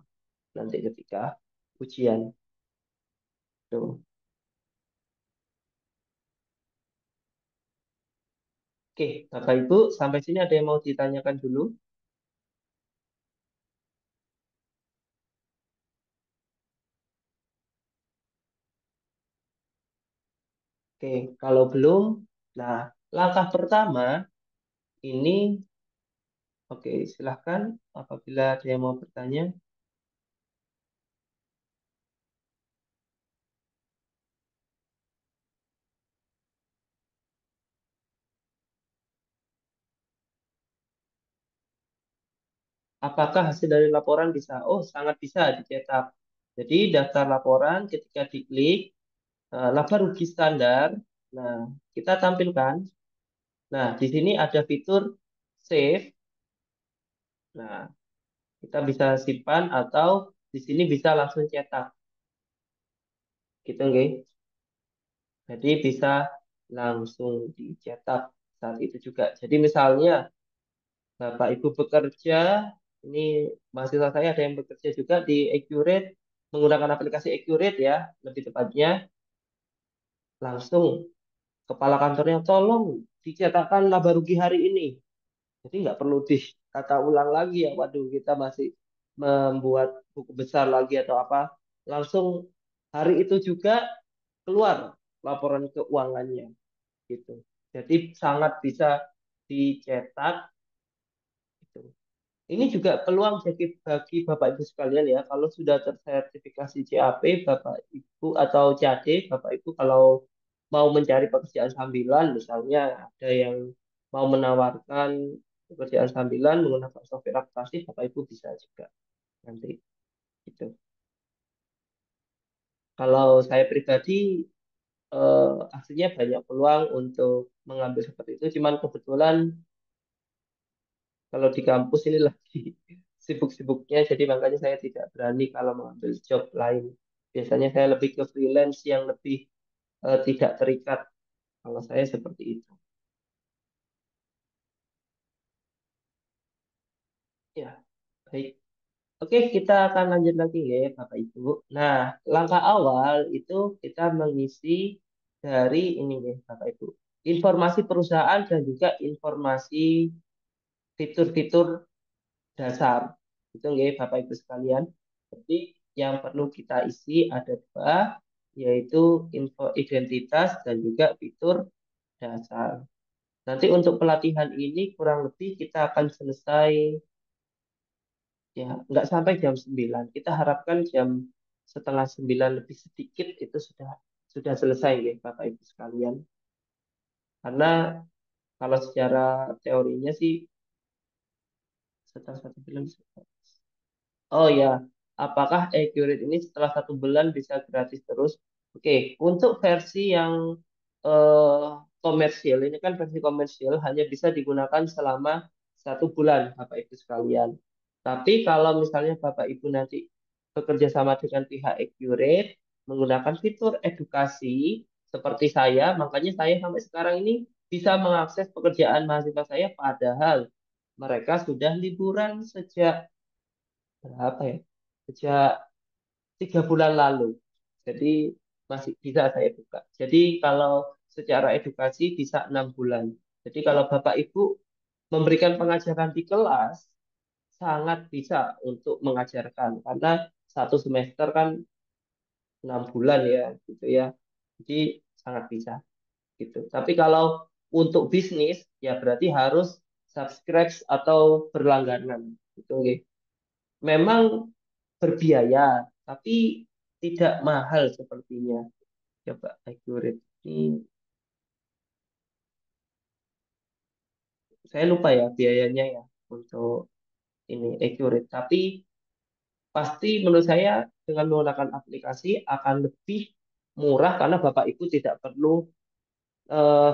nanti ketika ujian. Tuh. Oke, Bapak Ibu, sampai sini ada yang mau ditanyakan dulu? Oke, kalau belum, nah langkah pertama ini, oke, silahkan apabila ada yang mau bertanya. Apakah hasil dari laporan bisa? Oh, sangat bisa dicetak. Jadi daftar laporan ketika diklik laba rugi standar, nah kita tampilkan. Nah, di sini ada fitur save. Nah, kita bisa simpan atau di sini bisa langsung cetak. Gitu, nggih. Jadi bisa langsung dicetak saat itu juga. Jadi misalnya Bapak Ibu bekerja, ini mahasiswa saya ada yang bekerja juga di Accurate, menggunakan aplikasi Accurate ya, lebih tepatnya, langsung kepala kantornya tolong dicetakkan laba rugi hari ini. Jadi nggak perlu dikata ulang lagi ya, waduh kita masih membuat buku besar lagi atau apa. Langsung hari itu juga keluar laporan keuangannya gitu. Jadi sangat bisa dicetak gitu. Ini juga peluang bagi Bapak Ibu sekalian ya, kalau sudah tersertifikasi CAP, Bapak Ibu atau CAD, Bapak Ibu kalau mau mencari pekerjaan sambilan, misalnya ada yang mau menawarkan pekerjaan sambilan menggunakan software akuntansi, Bapak Ibu bisa juga nanti gitu. Kalau saya pribadi, aslinya banyak peluang untuk mengambil seperti itu, cuman kebetulan kalau di kampus ini lagi sibuk-sibuknya, jadi makanya saya tidak berani kalau mengambil job lain. Biasanya saya lebih ke freelance yang lebih tidak terikat. Kalau saya seperti itu. Ya, baik. Oke, kita akan lanjut lagi ya, Bapak Ibu. Nah, langkah awal itu kita mengisi dari ini ya, Bapak Ibu. Informasi perusahaan dan juga informasi fitur-fitur dasar. Itu ya Bapak Ibu sekalian. Jadi yang perlu kita isi ada dua, yaitu info identitas dan juga fitur dasar. Nanti untuk pelatihan ini kurang lebih kita akan selesai ya nggak sampai jam 9. Kita harapkan jam setengah 9 lebih sedikit itu sudah selesai ya Bapak Ibu sekalian. Karena kalau secara teorinya sih setelah 1 bulan. Oh ya, apakah Accurate ini setelah 1 bulan bisa gratis terus? Oke, untuk versi yang eh, komersial, ini kan versi komersial hanya bisa digunakan selama 1 bulan, Bapak Ibu sekalian. Tapi kalau misalnya Bapak Ibu nanti bekerja sama dengan pihak Accurate, menggunakan fitur edukasi seperti saya, makanya saya sampai sekarang ini bisa mengakses pekerjaan mahasiswa saya padahal mereka sudah liburan sejak berapa ya? Sejak 3 bulan lalu. Jadi masih bisa saya buka. Jadi kalau secara edukasi bisa 6 bulan. Jadi kalau Bapak Ibu memberikan pengajaran di kelas, sangat bisa untuk mengajarkan. Karena 1 semester kan 6 bulan ya, gitu ya. Jadi sangat bisa gitu. Tapi kalau untuk bisnis, ya berarti harus subscribe atau berlangganan. Gitu, nggih. Memang berbiaya, tapi tidak mahal sepertinya. Coba Accurate ini, saya lupa ya biayanya ya untuk ini Accurate. Tapi pasti menurut saya dengan menggunakan aplikasi akan lebih murah karena Bapak Ibu tidak perlu eh,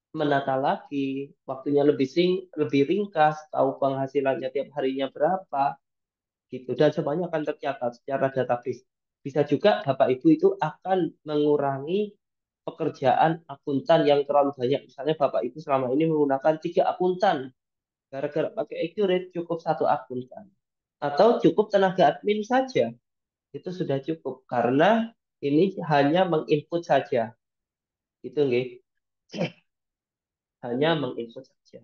menata lagi, waktunya lebih ringkas, tahu penghasilannya tiap harinya berapa, gitu. Dan semuanya akan tercatat secara database. Bisa juga Bapak Ibu itu akan mengurangi pekerjaan akuntan yang terlalu banyak. Misalnya Bapak Ibu selama ini menggunakan 3 akuntan, gara-gara pakai Accurate cukup 1 akuntan. Atau cukup tenaga admin saja, itu sudah cukup. Karena ini hanya menginput saja. Itu nggih, hanya menginput saja.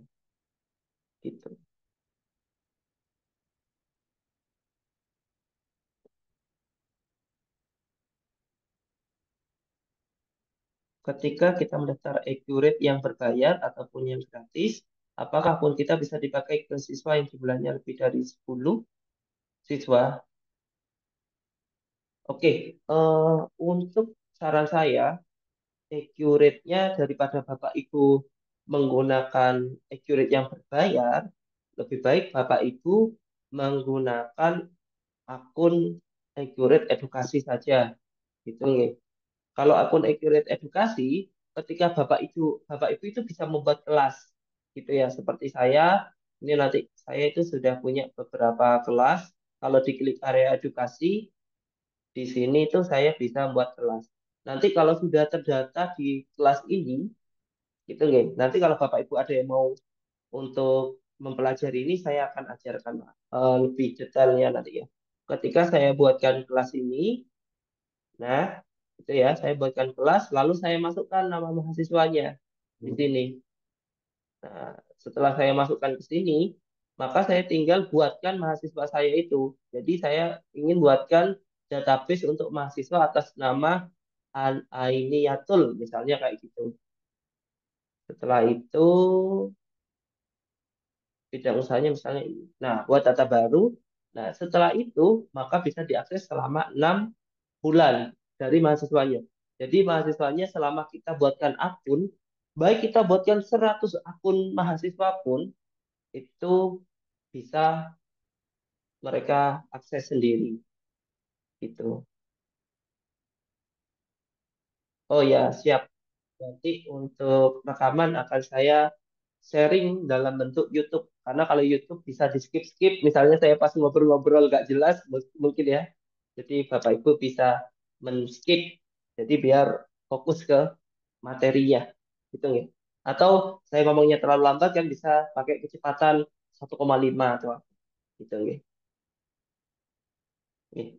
Gitu. Ketika kita mendaftar Accurate yang berbayar ataupun yang gratis, apakah akun kita bisa dipakai ke siswa yang jumlahnya lebih dari 10 siswa? Oke, untuk saran saya, Accurate-nya daripada Bapak Ibu menggunakan Accurate yang berbayar, lebih baik Bapak Ibu menggunakan akun Accurate edukasi saja. Gitu nih. Kalau akun Accurate edukasi, ketika Bapak Ibu itu bisa membuat kelas, gitu ya. Seperti saya, ini nanti saya itu sudah punya beberapa kelas. Kalau diklik area edukasi, di sini itu saya bisa membuat kelas. Nanti kalau sudah terdata di kelas ini, gitu nih. Nanti kalau Bapak Ibu ada yang mau untuk mempelajari ini, saya akan ajarkan lebih detailnya nanti ya. Ketika saya buatkan kelas ini, nah, itu ya, saya buatkan kelas, lalu saya masukkan nama mahasiswanya di sini. Nah, setelah saya masukkan ke sini, maka saya tinggal buatkan mahasiswa saya itu. Jadi saya ingin buatkan database untuk mahasiswa atas nama Ainiyatul, misalnya kayak gitu. Setelah itu, bidang usahanya misalnya ini. Nah, buat data baru. Nah, setelah itu, maka bisa diakses selama 6 bulan dari mahasiswanya. Jadi mahasiswanya selama kita buatkan akun, baik kita buatkan 100 akun mahasiswa pun, itu bisa mereka akses sendiri. Gitu. Oh ya, siap. Nanti untuk rekaman akan saya sharing dalam bentuk YouTube. Karena kalau YouTube bisa di-skip-skip, misalnya saya pas ngobrol-ngobrol nggak jelas, mungkin ya. Jadi Bapak Ibu bisa men-skip. Jadi biar fokus ke materinya. Gitu ya. Atau saya ngomongnya terlalu lambat kan bisa pakai kecepatan 1,5 atau apa. Gitu ya. Nih,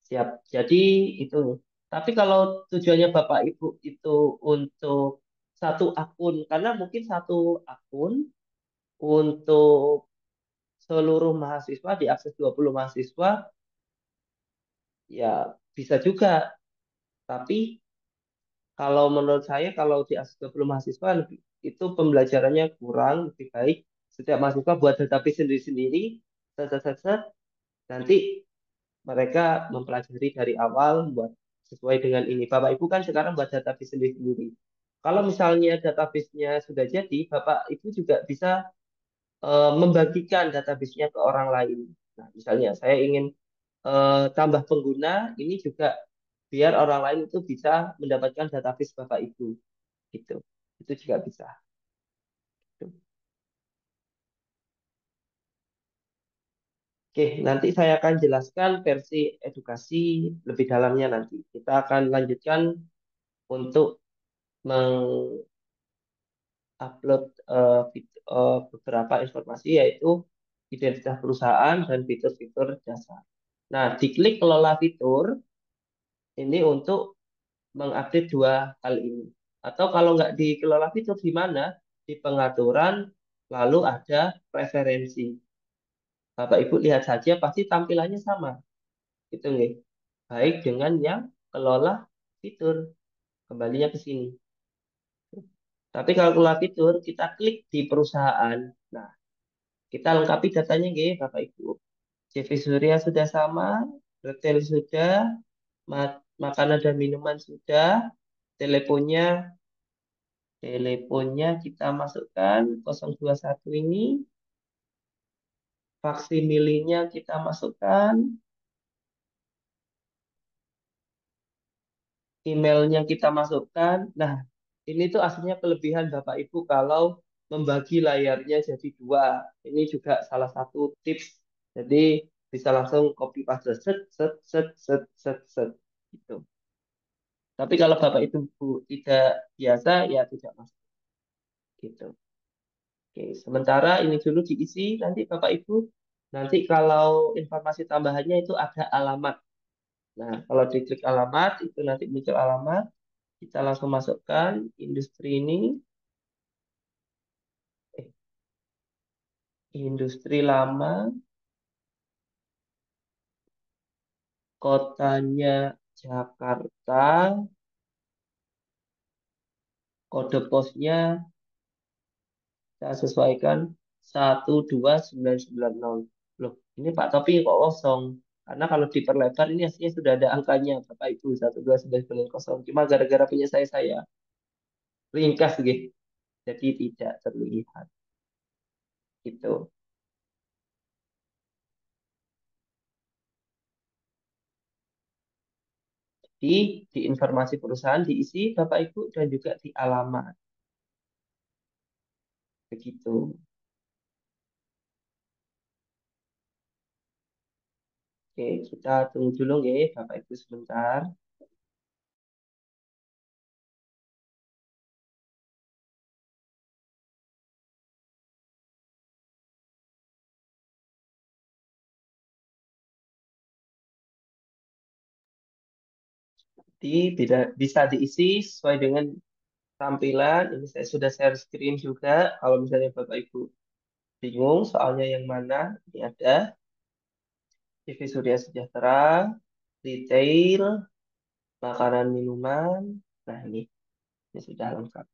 siap. Jadi itu. Tapi kalau tujuannya Bapak Ibu itu untuk 1 akun, karena mungkin 1 akun untuk seluruh mahasiswa diakses 20 mahasiswa, ya bisa juga. Tapi kalau menurut saya kalau diakses 20 mahasiswa itu pembelajarannya kurang, lebih baik setiap mahasiswa buat database sendiri-sendiri, set, set, set, set. Nanti mereka mempelajari dari awal buat sesuai dengan ini. Bapak Ibu kan sekarang buat database sendiri-sendiri. Kalau misalnya database-nya sudah jadi, Bapak Ibu juga bisa membagikan database-nya ke orang lain. Nah, misalnya saya ingin tambah pengguna, ini juga biar orang lain itu bisa mendapatkan database Bapak Ibu. Gitu. Itu juga bisa. Gitu. Oke, nanti saya akan jelaskan versi edukasi lebih dalamnya nanti. Kita akan lanjutkan untuk mengupload beberapa informasi yaitu identitas perusahaan dan fitur-fitur dasar. Nah, diklik kelola fitur ini untuk mengupdate 2 hal ini. Atau kalau nggak dikelola fitur di mana? Di pengaturan, lalu ada preferensi. Bapak Ibu lihat saja pasti tampilannya sama. Gitu nih. Baik dengan yang kelola fitur. Kembalinya ke sini. Tapi kalau kelola fitur, kita klik di perusahaan. Nah, kita lengkapi datanya nggih, Bapak Ibu. CV Surya sudah sama, retail sudah, makanan dan minuman sudah, teleponnya teleponnya kita masukkan 021 ini, faksimilenya kita masukkan, emailnya kita masukkan. Nah, ini tuh aslinya kelebihan Bapak Ibu kalau membagi layarnya jadi dua. Ini juga salah satu tips. Jadi bisa langsung copy paste set set set set set set gitu. Tapi kalau Bapak Ibu tidak biasa ya tidak masuk gitu. Oke, sementara ini dulu diisi nanti Bapak Ibu nanti kalau informasi tambahannya itu ada alamat. Nah, kalau diklik alamat itu nanti muncul alamat, kita langsung masukkan industri ini, eh, industri lama, kotanya Jakarta, kode posnya saya sesuaikan 12990. Loh, ini Pak Topi kok kosong? Karena kalau diperlebar ini aslinya sudah ada angkanya, Bapak Ibu, 12990. Cuma gara-gara punya saya ringkas gitu. Jadi tidak terlihat. Gitu. Di informasi perusahaan diisi Bapak Ibu dan juga di alamat. Begitu. Oke, kita tunggu dulu ya Bapak Ibu sebentar. Bisa diisi sesuai dengan tampilan. Ini saya sudah share screen juga. Kalau misalnya Bapak Ibu bingung soalnya yang mana, ini ada TV Surya Sejahtera, retail, makanan minuman. Nah ini sudah lengkap.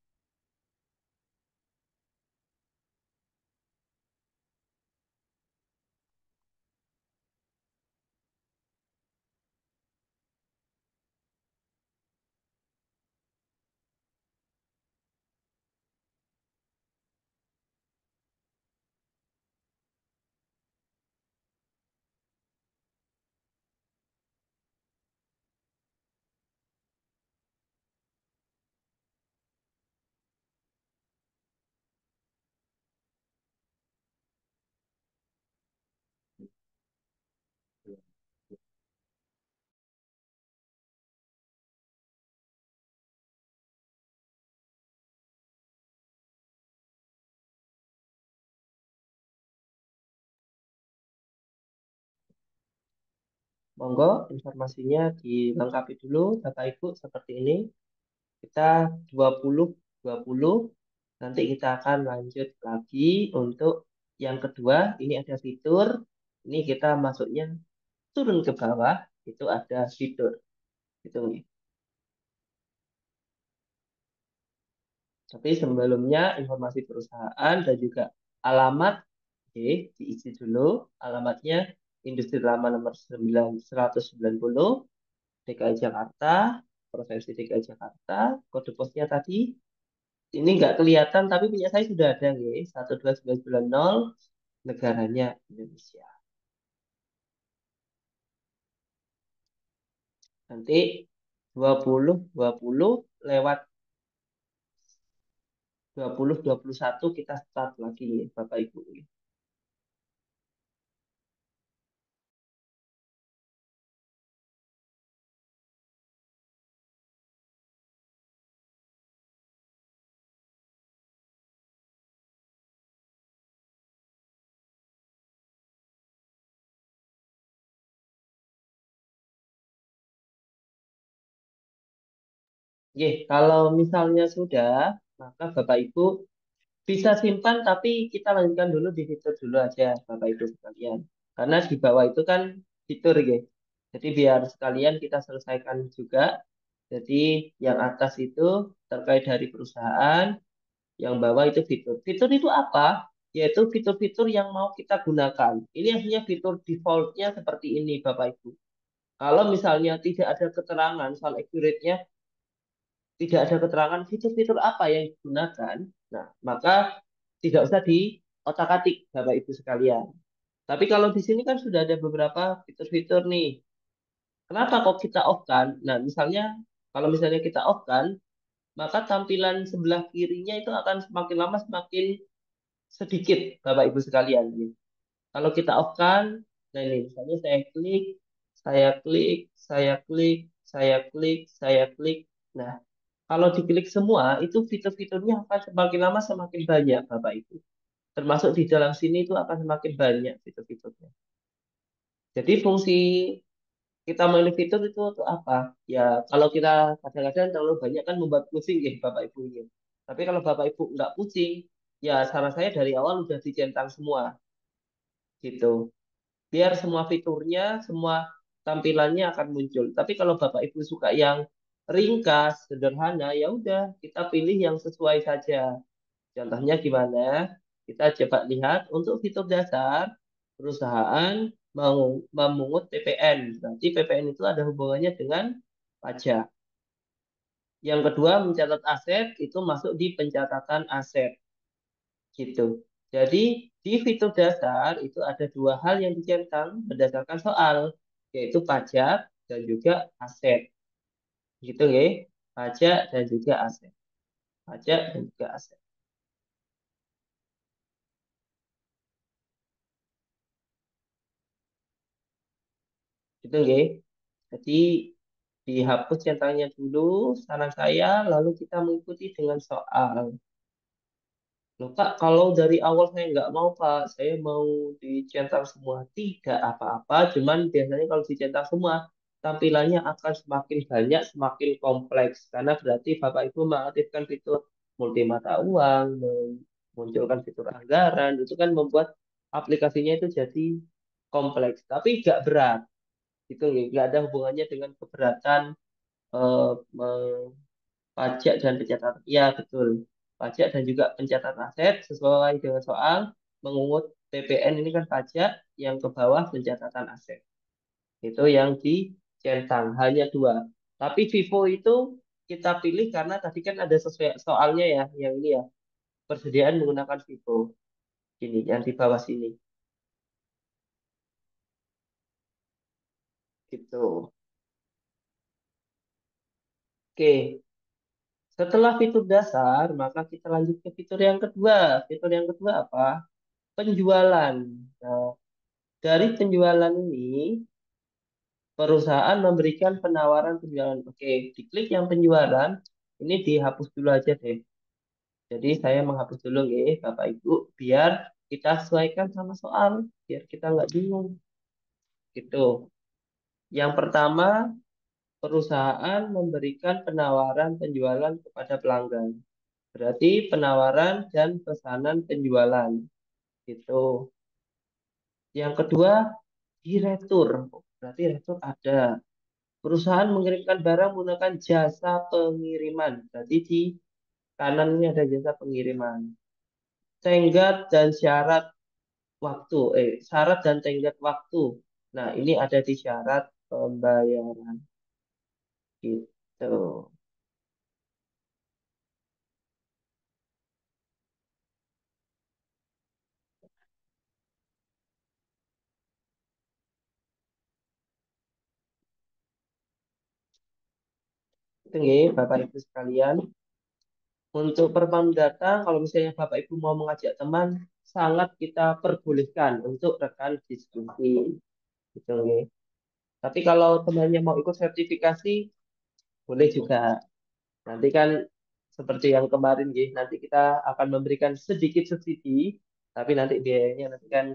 Monggo informasinya dilengkapi dulu Bapak Ibu seperti ini. Kita 20 20. Nanti kita akan lanjut lagi untuk yang kedua. Ini ada fitur. Ini kita masuknya turun ke bawah. Itu ada fitur. Gitu nih. Tapi sebelumnya informasi perusahaan dan juga alamat. Oke, diisi dulu. Alamatnya Industri Lama nomor 190 DKI Jakarta, Provinsi DKI Jakarta. Kode posnya tadi ini nggak kelihatan, tapi punya saya sudah ada nih, 12990, negaranya Indonesia. Nanti 20 20 lewat 20 21 kita start lagi nih, Bapak Ibu. Oke, kalau misalnya sudah, maka Bapak Ibu bisa simpan, tapi kita lanjutkan dulu di fitur dulu aja, Bapak Ibu sekalian. Karena di bawah itu kan fitur, ya. Jadi biar sekalian kita selesaikan juga. Jadi yang atas itu terkait dari perusahaan, yang bawah itu fitur. Fitur itu apa? Yaitu fitur-fitur yang mau kita gunakan. Ini artinya fitur defaultnya seperti ini, Bapak Ibu. Kalau misalnya tidak ada keterangan soal accurate-nya, tidak ada keterangan fitur-fitur apa yang digunakan, nah maka tidak usah di otak-atik Bapak Ibu sekalian. Tapi kalau di sini kan sudah ada beberapa fitur-fitur nih. Kenapa kok kita off kan? Nah, misalnya kalau misalnya kita off kan, maka tampilan sebelah kirinya itu akan semakin lama semakin sedikit, Bapak Ibu sekalian. Kalau kita off kan, nah ini misalnya saya klik, saya klik, saya klik, saya klik, saya klik. Nah, kalau diklik semua, itu fitur-fiturnya akan semakin lama semakin banyak, Bapak Ibu. Termasuk di dalam sini itu akan semakin banyak fitur-fiturnya. Jadi fungsi kita memilih fitur itu untuk apa? Ya, kalau kita kadang-kadang terlalu banyak kan membuat pusing ya Bapak Ibu ini. Tapi kalau Bapak Ibu nggak pusing, ya saran saya dari awal udah dicentang semua gitu. Biar semua fiturnya, semua tampilannya akan muncul. Tapi kalau Bapak Ibu suka yang ringkas, sederhana, ya udah kita pilih yang sesuai saja. Contohnya gimana? Kita coba lihat untuk fitur dasar perusahaan memungut PPN. Berarti PPN itu ada hubungannya dengan pajak. Yang kedua, mencatat aset itu masuk di pencatatan aset gitu. Jadi di fitur dasar itu ada dua hal yang dicentang berdasarkan soal, yaitu pajak dan juga aset. Gitu ya. Pajak dan juga aset. Pajak dan juga aset. Gitu ya. Jadi dihapus centangnya dulu, saran saya, lalu kita mengikuti dengan soal. Loh Kak, kalau dari awal saya nggak mau Pak, saya mau dicentang semua. Tidak apa-apa, cuman biasanya kalau dicentang semua, tampilannya akan semakin banyak, semakin kompleks. Karena berarti Bapak Ibu mengaktifkan fitur multi mata uang, memunculkan fitur anggaran, itu kan membuat aplikasinya itu jadi kompleks. Tapi nggak berat, itu nggak ada hubungannya dengan keberatan eh, pajak dan pencatatan. Ya, betul. Pajak dan juga pencatatan aset sesuai dengan soal mengungut PPN ini kan pajak, yang ke bawah pencatatan aset. Itu yang dicentang, hanya dua. Tapi Vivo itu kita pilih karena tadi kan ada sesuai soalnya ya, yang ini ya, persediaan menggunakan Vivo. Ini yang di bawah sini. Gitu. Oke, setelah fitur dasar, maka kita lanjut ke fitur yang kedua. Fitur yang kedua apa? Penjualan. Nah, dari penjualan ini, perusahaan memberikan penawaran penjualan. Oke, diklik yang penjualan, ini dihapus dulu aja deh. Jadi saya menghapus dulu ya, Bapak Ibu, biar kita sesuaikan sama soal, biar kita nggak bingung. Gitu. Yang pertama, perusahaan memberikan penawaran penjualan kepada pelanggan. Berarti penawaran dan pesanan penjualan. Gitu. Yang kedua, di retur. Berarti retur ada. Perusahaan mengirimkan barang menggunakan jasa pengiriman. Berarti di kanan ini ada jasa pengiriman. Tenggat dan syarat waktu. Syarat dan tenggat waktu. Nah, ini ada di syarat pembayaran. Gitu. Itu ya, Bapak Ibu sekalian. Untuk perpam data, kalau misalnya Bapak Ibu mau mengajak teman, sangat kita perbolehkan untuk rekan diskusi. Gitu ya. Tapi kalau temannya mau ikut sertifikasi, boleh juga. Nanti kan seperti yang kemarin, ya, nanti kita akan memberikan sedikit subsidi, tapi nanti biayanya nanti kan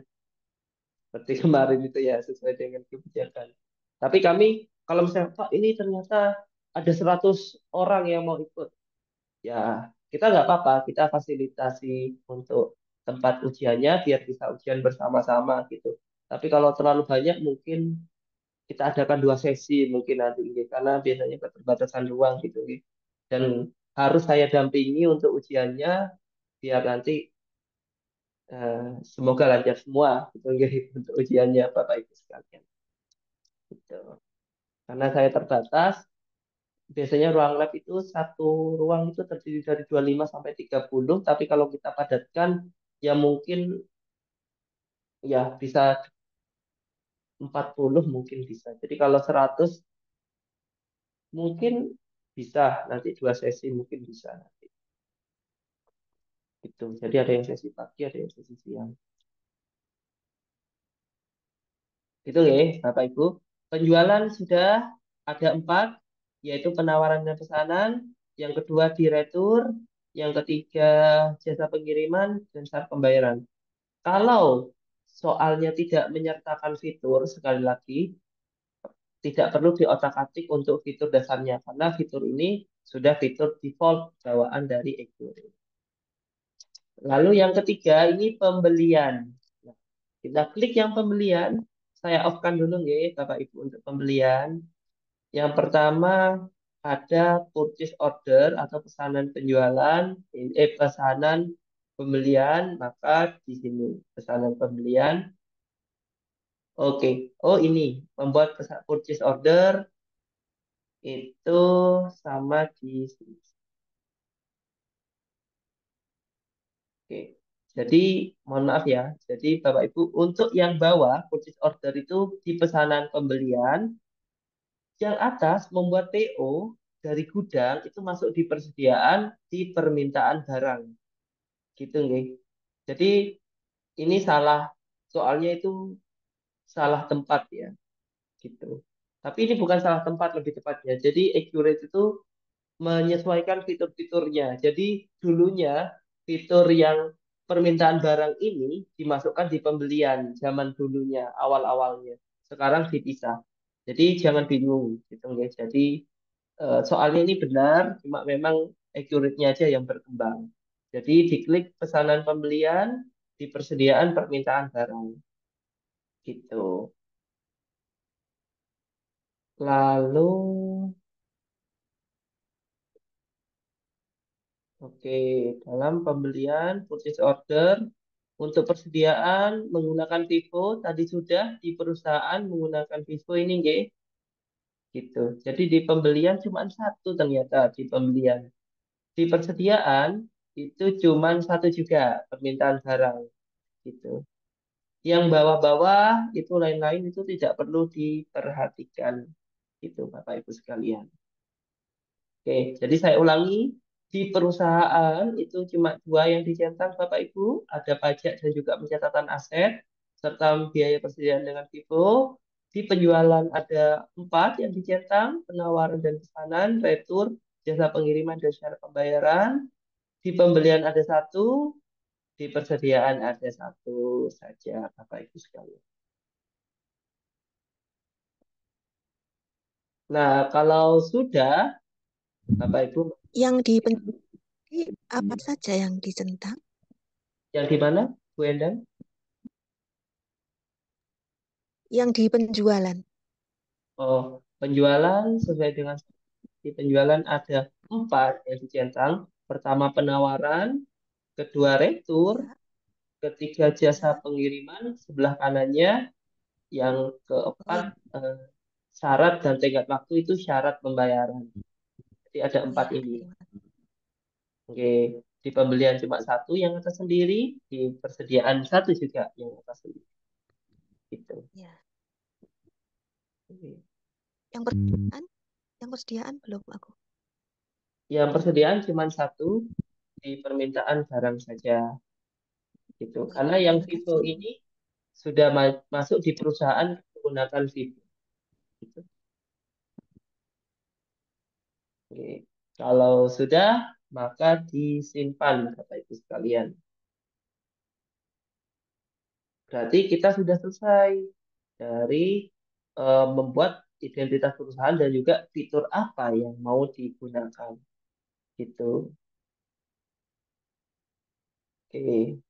seperti kemarin itu ya sesuai dengan kebijakan. Tapi kami kalau misalnya Pak ini ternyata ada 100 orang yang mau ikut, ya kita nggak apa-apa, kita fasilitasi untuk tempat ujiannya biar bisa ujian bersama-sama gitu. Tapi kalau terlalu banyak mungkin kita adakan dua sesi mungkin nanti gitu. Karena biasanya keterbatasan ruang gitu gitu. Dan harus saya dampingi untuk ujiannya biar nanti eh, semoga lancar semua gitu, gitu, untuk ujiannya Bapak Ibu sekalian gitu. Karena saya terbatas, biasanya ruang lab itu satu ruang itu terdiri dari 25 sampai 30, tapi kalau kita padatkan ya mungkin ya bisa 40 mungkin bisa. Jadi kalau 100 mungkin bisa nanti 2 sesi mungkin bisa nanti gitu. Jadi ada yang sesi pagi, ada yang sesi siang. Itu ya, Bapak Ibu. Penjualan sudah ada 4, yaitu penawaran dan pesanan. Yang kedua di retur, yang ketiga jasa pengiriman dan syarat pembayaran. Kalau soalnya tidak menyertakan fitur, sekali lagi, tidak perlu diotak-atik untuk fitur dasarnya, karena fitur ini sudah fitur default bawaan dari Equity. Lalu yang ketiga, ini pembelian. Nah, kita klik yang pembelian. Saya off-kan dulu ya, Bapak Ibu, untuk pembelian. Yang pertama ada purchase order atau pesanan penjualan, pesanan pembelian, maka di sini pesanan pembelian. Oke, oh ini membuat purchase order itu sama di sini. Oke, jadi mohon maaf ya. Jadi Bapak Ibu untuk yang bawah purchase order itu di pesanan pembelian, yang atas membuat PO dari gudang itu masuk di persediaan di permintaan barang. Gitu nggih. Jadi ini salah, soalnya itu salah tempat ya, gitu. Tapi ini bukan salah tempat lebih tepatnya. Jadi Accurate itu menyesuaikan fitur-fiturnya. Jadi dulunya fitur yang permintaan barang ini dimasukkan di pembelian zaman dulunya, awal-awalnya. Sekarang dipisah. Jadi jangan bingung gitu ya. Jadi soalnya ini benar, cuma memang accurate-nya aja yang berkembang. Jadi diklik pesanan pembelian di persediaan permintaan barang gitu. Lalu, oke, dalam pembelian purchase order untuk persediaan menggunakan Vivo tadi sudah di perusahaan menggunakan Vivo ini nggih, gitu. Jadi di pembelian cuma satu ternyata di pembelian. Di persediaan itu cuma satu juga permintaan barang gitu. Yang bawah-bawah itu lain-lain itu tidak perlu diperhatikan gitu Bapak Ibu sekalian. Oke, jadi saya ulangi, di perusahaan itu cuma 2 yang dicetak Bapak Ibu, ada pajak dan juga pencatatan aset, serta biaya persediaan dengan Vivo. Di penjualan ada 4 yang dicetak, penawaran dan pesanan, retur, jasa pengiriman dan syarat pembayaran. Di pembelian ada 1, di persediaan ada 1 saja Bapak Ibu sekalian. Nah, kalau sudah, Bapak Ibu, Yang di apa saja yang dicentang? yang di mana, Bu Endang? Yang di penjualan. Oh, penjualan sesuai dengan di penjualan ada 4 yang dicentang. Pertama penawaran, kedua retur, Ya, ketiga jasa ya. pengiriman sebelah kanannya, yang Oh, keempat yang syarat dan tenggat waktu itu syarat pembayaran. Jadi ada 4 ya, ini. terima kasih. Oke, di pembelian cuma 1 yang atas sendiri, di persediaan 1 juga yang atas sendiri. Gitu. Ya. Oke. Yang persediaan, belum aku. Yang persediaan cuma 1 di permintaan barang saja. Gitu. Ya, Karena yang terima Vivo kasih. ini sudah masuk di perusahaan menggunakan Vivo. Gitu. Oke. Kalau sudah, maka disimpan, Bapak Ibu sekalian. Berarti kita sudah selesai dari membuat identitas perusahaan dan juga fitur apa yang mau digunakan. Gitu. Oke.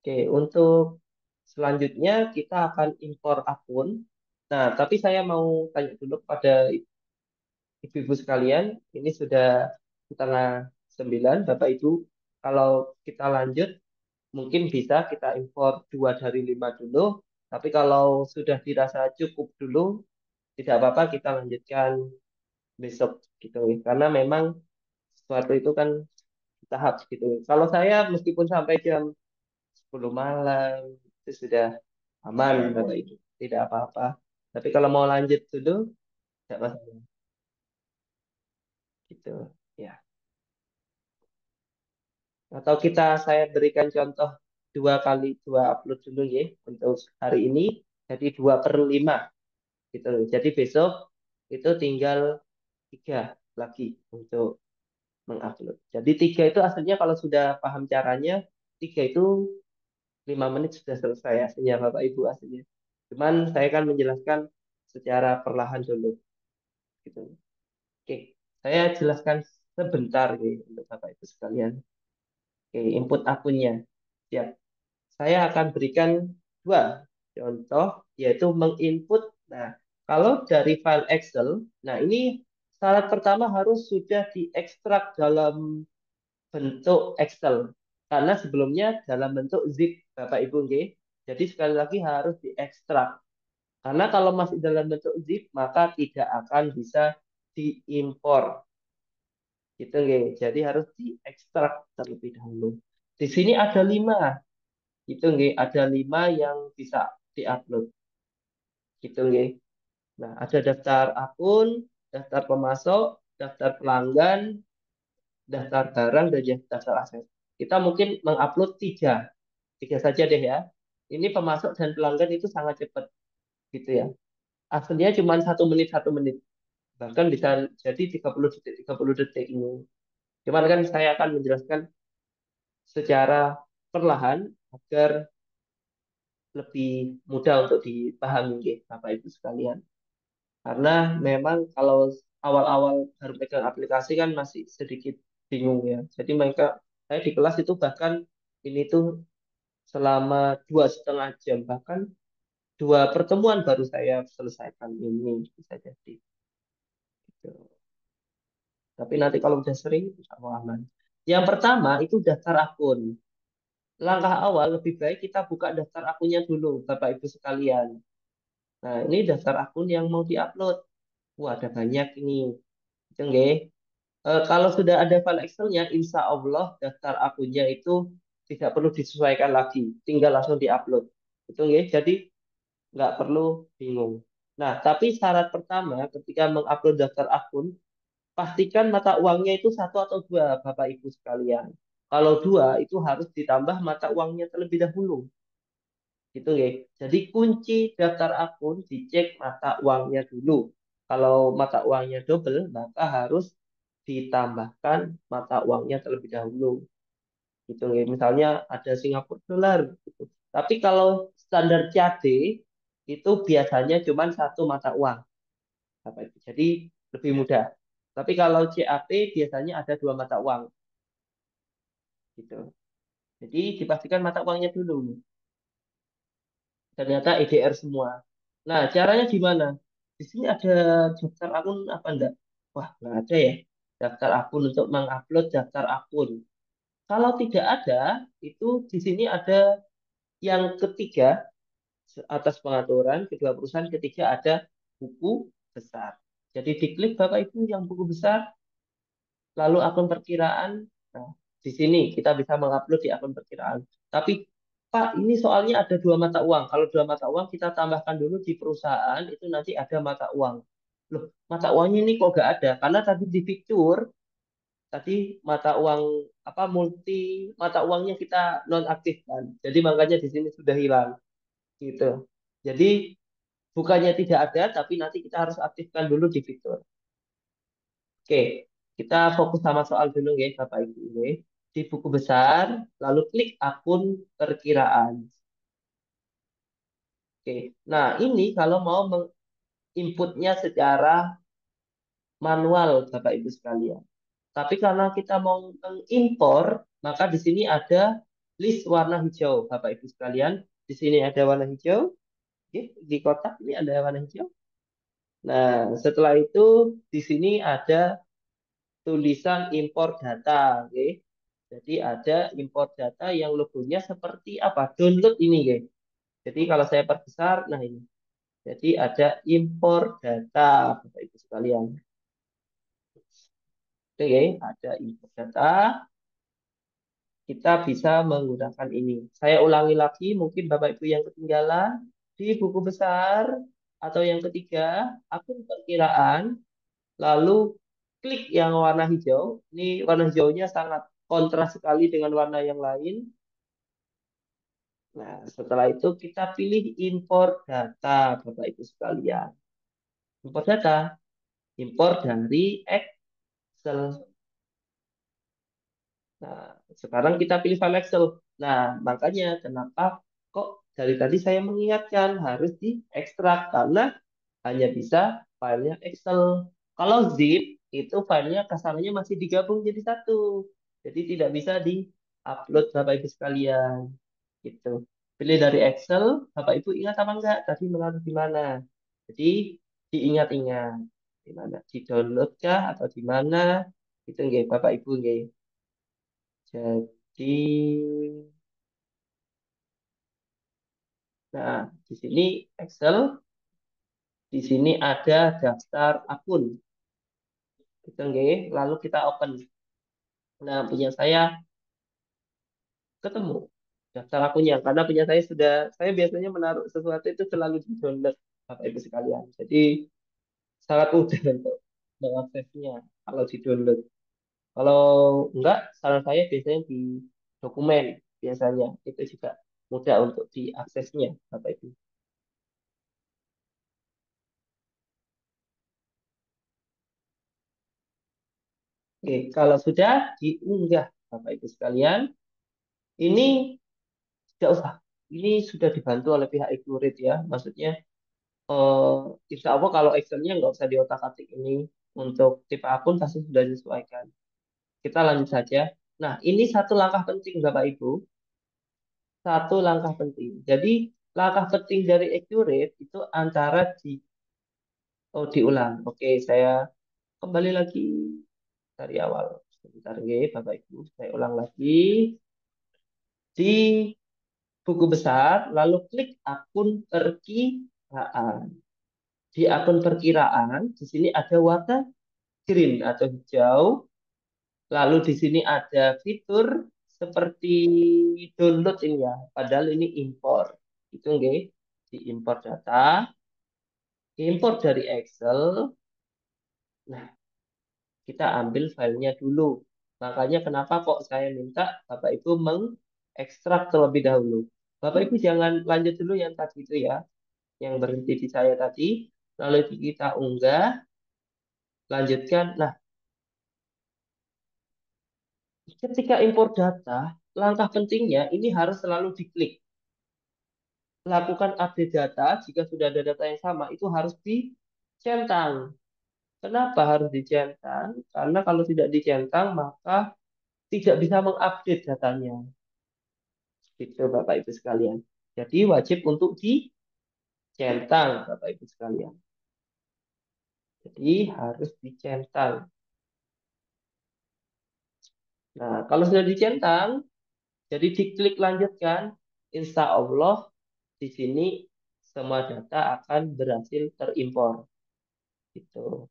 Oke, untuk selanjutnya kita akan impor akun. Nah, tapi saya mau tanya dulu pada Ibu-ibu sekalian, ini sudah setengah 9, Bapak Ibu. Kalau kita lanjut, mungkin bisa kita impor 2 dari 5 dulu. Tapi kalau sudah dirasa cukup dulu, tidak apa-apa kita lanjutkan besok gitu. Karena memang sesuatu itu kan tahap gitu. Kalau saya meskipun sampai jam 10 malam itu sudah aman Bapak Ibu, tidak apa-apa. Tapi kalau mau lanjut dulu, tidak masalah gitu. Ya. Atau saya berikan contoh dua upload dulu ya untuk hari ini. Jadi 2/5 gitu. Jadi besok itu tinggal 3 lagi untuk mengupload. Jadi 3 itu aslinya kalau sudah paham caranya, 3 itu 5 menit sudah selesai aslinya Bapak Ibu aslinya. Cuman saya kan menjelaskan secara perlahan dulu gitu. Oke, saya jelaskan sebentar nih untuk Bapak Ibu sekalian. Oke, input akunnya. Siap. Saya akan berikan 2 contoh, yaitu menginput. Nah, kalau dari file Excel, nah ini syarat pertama harus sudah diekstrak dalam bentuk Excel. Karena sebelumnya dalam bentuk zip, Bapak Ibu, nggih. Jadi sekali lagi harus diekstrak. Karena kalau masih dalam bentuk zip, maka tidak akan bisa diimpor. Gitu, nggih. Jadi harus diekstrak terlebih dahulu. Di sini ada 5. Itu nggih, ada 5 yang bisa diupload. Gitu nggih. Nah, ada daftar akun, daftar pemasok, daftar pelanggan, daftar barang, dan daftar aset. Kita mungkin mengupload 3. 3 saja deh ya. Ini pemasok dan pelanggan itu sangat cepat gitu ya. Aslinya cuma 1 menit 1 menit. Bahkan bisa jadi 30 detik 30 detik ini. Cuman kan saya akan menjelaskan secara perlahan agar lebih mudah untuk dipahami gitu, Bapak Ibu sekalian. Karena memang kalau awal-awal baru pegang aplikasi kan masih sedikit bingung ya. Jadi saya di kelas itu bahkan ini tuh selama 2,5 jam, bahkan 2 pertemuan baru saya selesaikan ini bisa jadi. Gitu. Tapi nanti kalau udah sering, insya Allah aman. Yang pertama itu daftar akun. Langkah awal lebih baik kita buka daftar akunnya dulu, Bapak Ibu sekalian. Nah, ini daftar akun yang mau diupload. Wah, ada banyak ini. Itu nggih. Kalau sudah ada file Excel-nya, insya Allah daftar akunnya itu tidak perlu disesuaikan lagi, tinggal langsung diupload. Itu nggih. Jadi nggak perlu bingung. Nah, tapi syarat pertama ketika mengupload daftar akun, pastikan mata uangnya itu 1 atau 2, Bapak Ibu sekalian. Kalau 2, itu harus ditambah mata uangnya terlebih dahulu. Gitu ya. Jadi kunci daftar akun dicek mata uangnya dulu. Kalau mata uangnya double, maka harus ditambahkan mata uangnya terlebih dahulu. Gitu ya. Misalnya ada Singapura dolar. Gitu. Tapi kalau standar CAD itu biasanya cuma 1 mata uang. Jadi lebih mudah. Tapi kalau CAP biasanya ada 2 mata uang. Gitu. Jadi dipastikan mata uangnya dulu. Ternyata EDR semua. Nah, caranya gimana? Di sini ada daftar akun apa enggak? Wah, nggak ada ya. Daftar akun untuk mengupload daftar akun. Kalau tidak ada, itu di sini ada yang ketiga, atas pengaturan kedua perusahaan, ketiga ada buku besar. Jadi diklik Bapak Ibu yang buku besar, lalu akun perkiraan. Nah, di sini kita bisa mengupload di akun perkiraan. Tapi Pak, ini soalnya ada 2 mata uang. Kalau 2 mata uang kita tambahkan dulu di perusahaan, itu nanti ada mata uang. Loh, mata uangnya ini kok nggak ada? Karena tadi di picture, tadi mata uang apa multi mata uangnya kita nonaktifkan. Jadi makanya di sini sudah hilang. Gitu. Jadi bukannya tidak ada, tapi nanti kita harus aktifkan dulu di fitur. Oke, kita fokus sama soal dulu ya, Bapak Ibu. Ini. Di buku besar, lalu klik akun perkiraan. Oke, nah ini kalau mau menginputnya secara manual, Bapak Ibu sekalian. Tapi karena kita mau mengimpor, maka di sini ada list warna hijau, Bapak Ibu sekalian. Di sini ada warna hijau, oke, di kotak ini ada warna hijau. Nah, setelah itu di sini ada tulisan impor data, oke. Jadi ada impor data yang logonya seperti apa? Download ini, oke. Jadi kalau saya perbesar, nah ini. Jadi ada impor data, Bapak Ibu sekalian. Oke, ada impor data. kita bisa menggunakan ini. Saya ulangi lagi, mungkin Bapak Ibu yang ketinggalan di buku besar atau yang ketiga, akun perkiraan, lalu klik yang warna hijau. Ini warna hijaunya sangat kontras sekali dengan warna yang lain. Nah, setelah itu kita pilih import data, Bapak Ibu sekalian. Import data, import dari Excel. Nah, sekarang kita pilih file Excel. Nah, makanya kenapa kok dari tadi saya mengingatkan harus diekstrak karena hanya bisa filenya Excel. Kalau zip itu filenya kasarnya masih digabung jadi satu. Jadi tidak bisa di-upload Bapak Ibu sekalian. Gitu. Pilih dari Excel, Bapak Ibu ingat apa enggak tadi menaruh di mana? Jadi diingat-ingat di mana? Di-download kah atau di mana? Itu nggih Bapak Ibu nggih. Jadi, nah, di sini Excel, di sini ada daftar akun. Gitu nggih. Lalu kita open. Nah, punya saya ketemu daftar akunnya karena punya saya sudah, saya biasanya menaruh sesuatu itu selalu di download Bapak Ibu sekalian. Jadi sangat mudah untuk mengaksesnya kalau di download. Kalau enggak, saran saya biasanya di dokumen biasanya itu juga mudah untuk diaksesnya Bapak Ibu. Oke, kalau sudah diunggah Bapak Ibu sekalian, ini tidak usah. Ini sudah dibantu oleh pihak Iqlurit ya. Maksudnya, eh, insya Allah kalau Excel-nya nggak usah diotak-atik ini. Untuk tipe akun pasti sudah disesuaikan. Kita lanjut saja. Nah, ini satu langkah penting Bapak Ibu. Satu langkah penting. Jadi, langkah penting dari Accurate itu antara oh, diulang. Oke, saya kembali lagi dari awal. Sebentar, oke, Bapak Ibu. Saya ulang lagi. Di buku besar, lalu klik akun perkiraan. Di akun perkiraan, di sini ada warna green atau hijau. Lalu di sini ada fitur seperti download ini ya, padahal ini import. Itu nggih, di import data, import dari Excel. Nah, kita ambil filenya dulu. Makanya kenapa kok saya minta Bapak Ibu mengekstrak terlebih dahulu. Bapak Ibu jangan lanjut dulu yang tadi itu ya, yang berhenti di saya tadi. Lalu kita unggah, lanjutkan. Nah, ketika import data, langkah pentingnya ini harus selalu diklik. Lakukan update data, jika sudah ada data yang sama, itu harus dicentang. Kenapa harus dicentang? Karena kalau tidak dicentang, maka tidak bisa mengupdate datanya. Gitu, Bapak Ibu sekalian. Jadi wajib untuk dicentang, Bapak Ibu sekalian. Jadi harus dicentang. Nah, kalau sudah dicentang, jadi diklik lanjutkan, insya Allah di sini semua data akan berhasil terimpor. Gitu.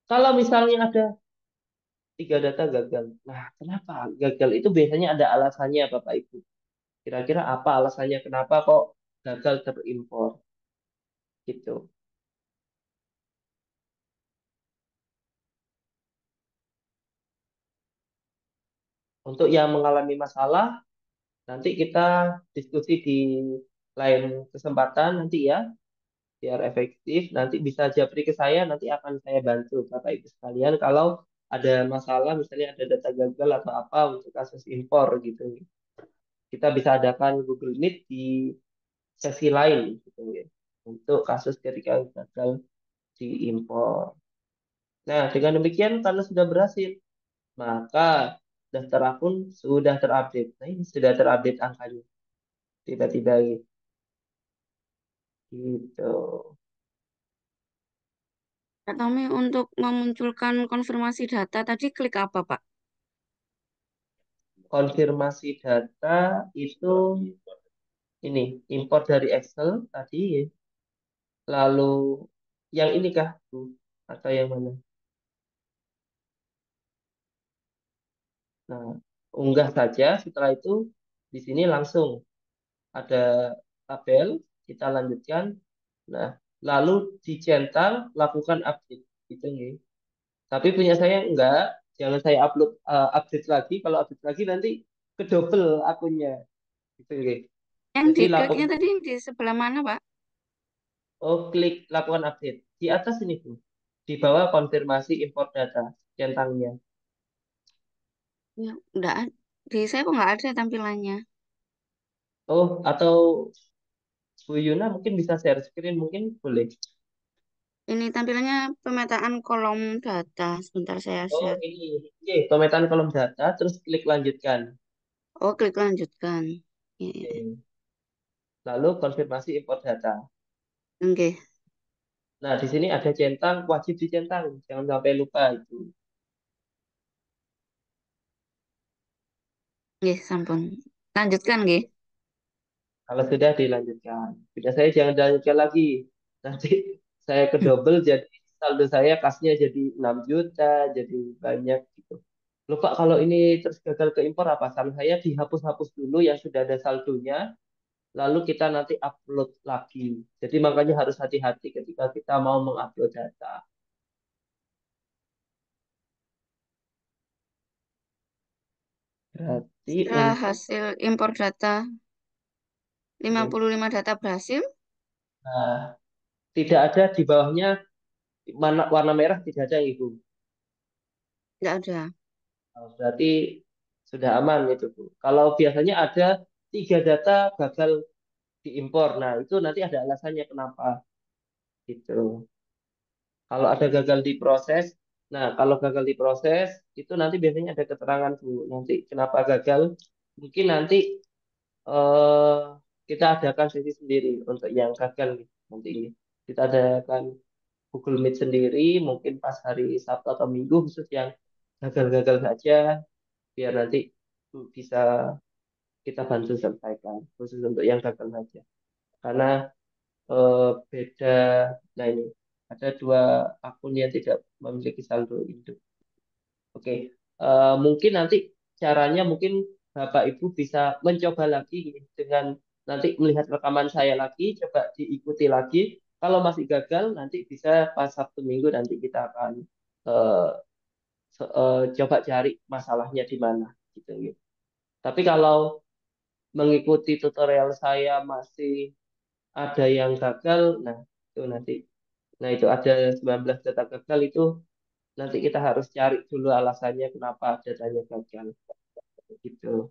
Kalau misalnya ada 3 data gagal. Nah, kenapa gagal? Itu biasanya ada alasannya, Bapak Ibu. Kira-kira apa alasannya? Kenapa kok gagal terimpor? Gitu. Untuk yang mengalami masalah, nanti kita diskusi di lain kesempatan nanti ya, biar efektif. Nanti bisa japri ke saya, nanti akan saya bantu Bapak Ibu sekalian. Kalau ada masalah, misalnya ada data gagal atau apa untuk kasus impor gitu. Kita bisa adakan Google Meet di sesi lain gitu ya. Untuk kasus ketika gagal diimpor. Nah, dengan demikian karena sudah berhasil, maka daftar akun sudah terupdate. Nah, ini sudah terupdate angkanya. Tiba-tiba gitu. Pak Tommy, untuk memunculkan konfirmasi data tadi klik apa, Pak? Konfirmasi data itu ini import dari Excel tadi, lalu yang ini kah Bu? Atau yang mana? Nah, unggah saja. Setelah itu di sini langsung ada tabel, kita lanjutkan. Nah, lalu dicentang, lakukan update. Gitu nih. Tapi punya saya enggak, jangan saya update lagi. Kalau update lagi nanti kedouble akunnya. Gitu nih. Yang Jadi dikliknya tadi di sebelah mana, Pak? klik lakukan update. Di atas ini tuh. Di bawah konfirmasi import data centangnya. Ya, enggak. Di saya kok nggak ada tampilannya. Oh, atau Bu Yuna mungkin bisa share screen, mungkin boleh. Ini tampilannya pemetaan kolom data. Sebentar saya Oh, share. ini. Oke, pemetaan kolom data, terus klik lanjutkan. Oh, klik lanjutkan. Ya, ya. Oke. Lalu konfirmasi import data. Oke, Nah, di sini ada centang, wajib dicentang. Jangan sampai lupa itu. oke, sampun. Lanjutkan, nggih. Kalau sudah dilanjutkan. Sudah saya jangan dilanjutkan lagi. Nanti saya kedouble jadi saldo saya kasnya jadi 6 juta, jadi banyak gitu. Lupa kalau ini terus gagal ke impor apa? Saran saya dihapus-hapus dulu yang sudah ada saldonya, lalu kita nanti upload lagi. Jadi makanya harus hati-hati ketika kita mau mengupload data. Berarti Setelah untuk hasil impor data, 55 data berhasil, nah, tidak ada di bawahnya warna merah tidak ada Ibu. nggak ada. Nah, berarti sudah aman itu Bu. Kalau biasanya ada 3 data gagal diimpor, nah itu nanti ada alasannya kenapa gitu. Kalau ada gagal di proses, nah kalau gagal di proses itu nanti biasanya ada keterangan Bu. Nanti kenapa gagal? Mungkin nanti eh, kita adakan sesi sendiri untuk yang gagal nih, nanti ini. Kita adakan Google Meet sendiri, mungkin pas hari Sabtu atau Minggu khusus yang gagal-gagal saja, biar nanti bisa kita bantu selesaikan, khusus untuk yang gagal saja. Karena beda, nah ini ada 2 akun yang tidak memiliki saldo hidup. Oke, mungkin nanti caranya mungkin Bapak Ibu bisa mencoba lagi dengan nanti melihat rekaman saya lagi, coba diikuti lagi. Kalau masih gagal, nanti bisa pas Sabtu Minggu nanti kita akan eh, coba cari masalahnya di mana gitu. Gitu. Tapi kalau mengikuti tutorial saya masih ada yang gagal, nah itu nanti. Nah itu ada 19 data gagal itu nanti kita harus cari dulu alasannya kenapa datanya gagal gitu.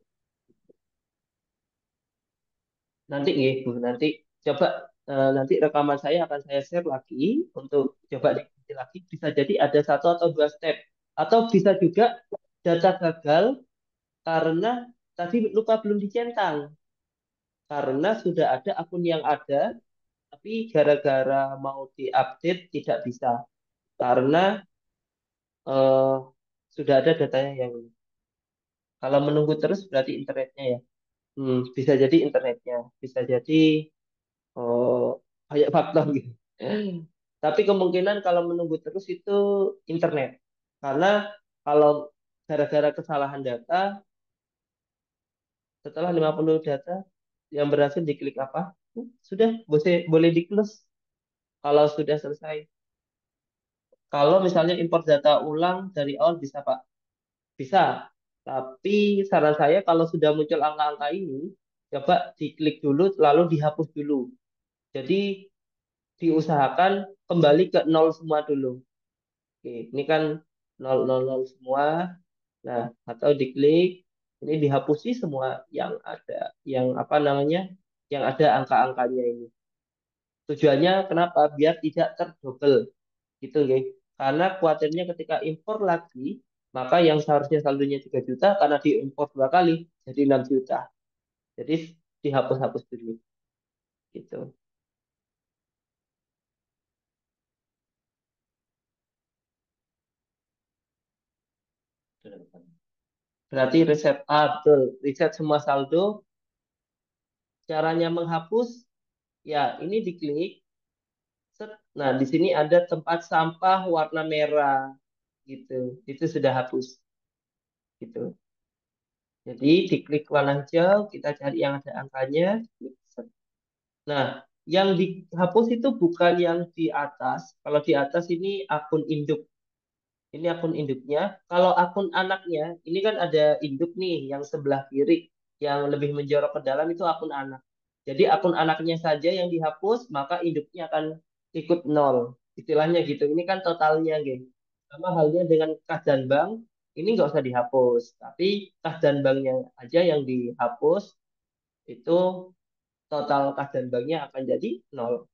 Nanti nih Bu, nanti coba nanti rekaman saya akan saya share lagi untuk coba diikuti lagi. Bisa jadi ada 1 atau 2 step atau bisa juga data gagal karena tadi lupa belum dicentang karena sudah ada akun yang ada tapi gara-gara mau diupdate tidak bisa karena eh, sudah ada datanya yang ini. Kalau menunggu terus berarti internetnya ya. Bisa jadi internetnya, bisa jadi banyak faktor gitu. Tapi kemungkinan kalau menunggu terus itu internet. Karena kalau gara-gara kesalahan data, setelah 50 data yang berhasil diklik apa? Sudah boleh di close kalau sudah selesai. Kalau misalnya import data ulang dari awal bisa Pak? Bisa. Tapi saran saya kalau sudah muncul angka-angka ini, coba diklik dulu lalu dihapus dulu. Jadi diusahakan kembali ke nol semua dulu. Oke, ini kan nol nol nol semua. Nah, atau diklik, ini dihapusi semua yang ada, yang apa namanya, yang ada angka-angkanya ini. Tujuannya kenapa? Biar tidak terdouble, gitu ya. Karena khawatirnya ketika impor lagi, maka yang seharusnya saldonya 3 juta karena diimpor 2 kali jadi 6 juta. Jadi dihapus-hapus dulu, gitu. Berarti reset, betul, reset semua saldo. Caranya menghapus, ya ini diklik. Set. Nah, di sini ada tempat sampah warna merah gitu. Itu sudah hapus gitu. Jadi diklik warna hijau, kita cari yang ada angkanya. Klik set. Nah, yang dihapus itu bukan yang di atas. Kalau di atas ini akun induk. Ini akun induknya. Kalau akun anaknya, ini kan ada induk nih yang sebelah kiri, yang lebih menjorok ke dalam itu akun anak. Jadi akun anaknya saja yang dihapus, maka induknya akan ikut nol. Istilahnya gitu. Ini kan totalnya, gitu. Sama halnya dengan kas dan bank, ini nggak usah dihapus. Tapi kas dan banknya aja yang dihapus, itu total kas dan banknya akan jadi nol.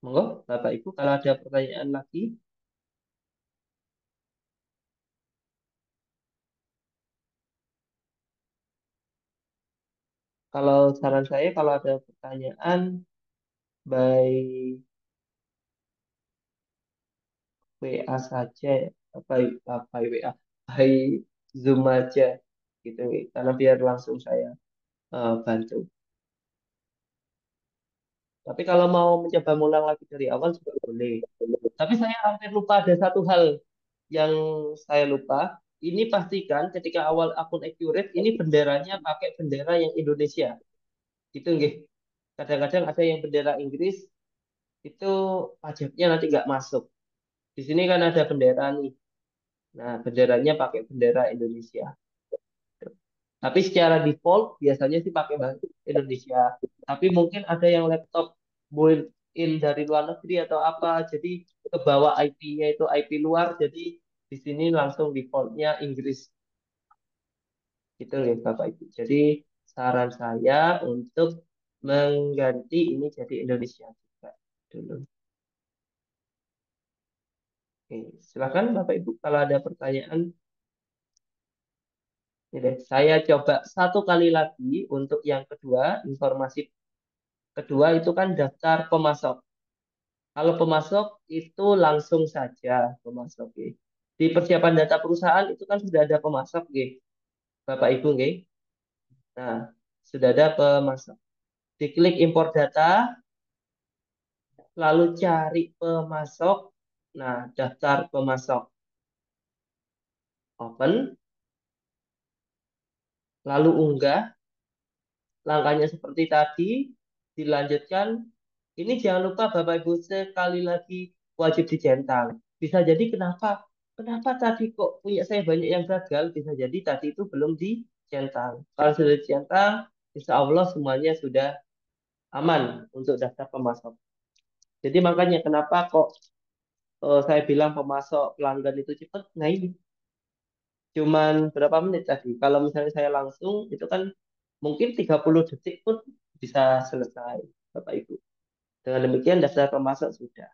Monggo, Bapak Ibu, kalau ada pertanyaan lagi. Kalau saran saya, kalau ada pertanyaan, by WA saja, ya. By WA, by Zoom aja, gitu, karena biar langsung saya bantu. Tapi kalau mau mencoba ngulang lagi dari awal juga boleh. Tapi saya hampir lupa ada satu hal yang saya lupa. Ini pastikan ketika awal akun Accurate, ini benderanya pakai bendera yang Indonesia. Itu nggih. Kadang-kadang ada yang bendera Inggris, itu pajaknya nanti nggak masuk. Di sini kan ada bendera nih. Nah, benderanya pakai bendera Indonesia. Tapi secara default biasanya sih pakai bahasa Indonesia. Tapi mungkin ada yang laptop built-in dari luar negeri atau apa, jadi ke bawah IP-nya itu IP luar, jadi di sini langsung defaultnya Inggris gitu ya Bapak Ibu. Jadi saran saya untuk mengganti ini jadi Indonesia juga dulu. Oke, silakan Bapak Ibu kalau ada pertanyaan. Ini deh, saya coba satu kali lagi untuk yang kedua, informasi kedua itu kan daftar pemasok. Kalau pemasok itu langsung saja pemasok. Nggih. Di persiapan data perusahaan itu kan sudah ada pemasok, nggih. Bapak Ibu, nggih. Nah, sudah ada pemasok. Diklik import data, lalu cari pemasok. Nah, daftar pemasok. Open, lalu unggah. Langkahnya seperti tadi, dilanjutkan. Ini jangan lupa Bapak Ibu sekali lagi wajib dicentang. Bisa jadi kenapa? Kenapa tadi kok punya saya banyak yang gagal? Bisa jadi tadi itu belum dicentang. Kalau sudah dicentang, insya Allah semuanya sudah aman untuk daftar pemasok. Jadi makanya kenapa kok saya bilang pemasok pelanggan itu cepat? Nah ini cuman berapa menit tadi? Kalau misalnya saya langsung, itu kan mungkin 30 detik pun bisa selesai, Bapak Ibu. Dengan demikian daftar pemasok sudah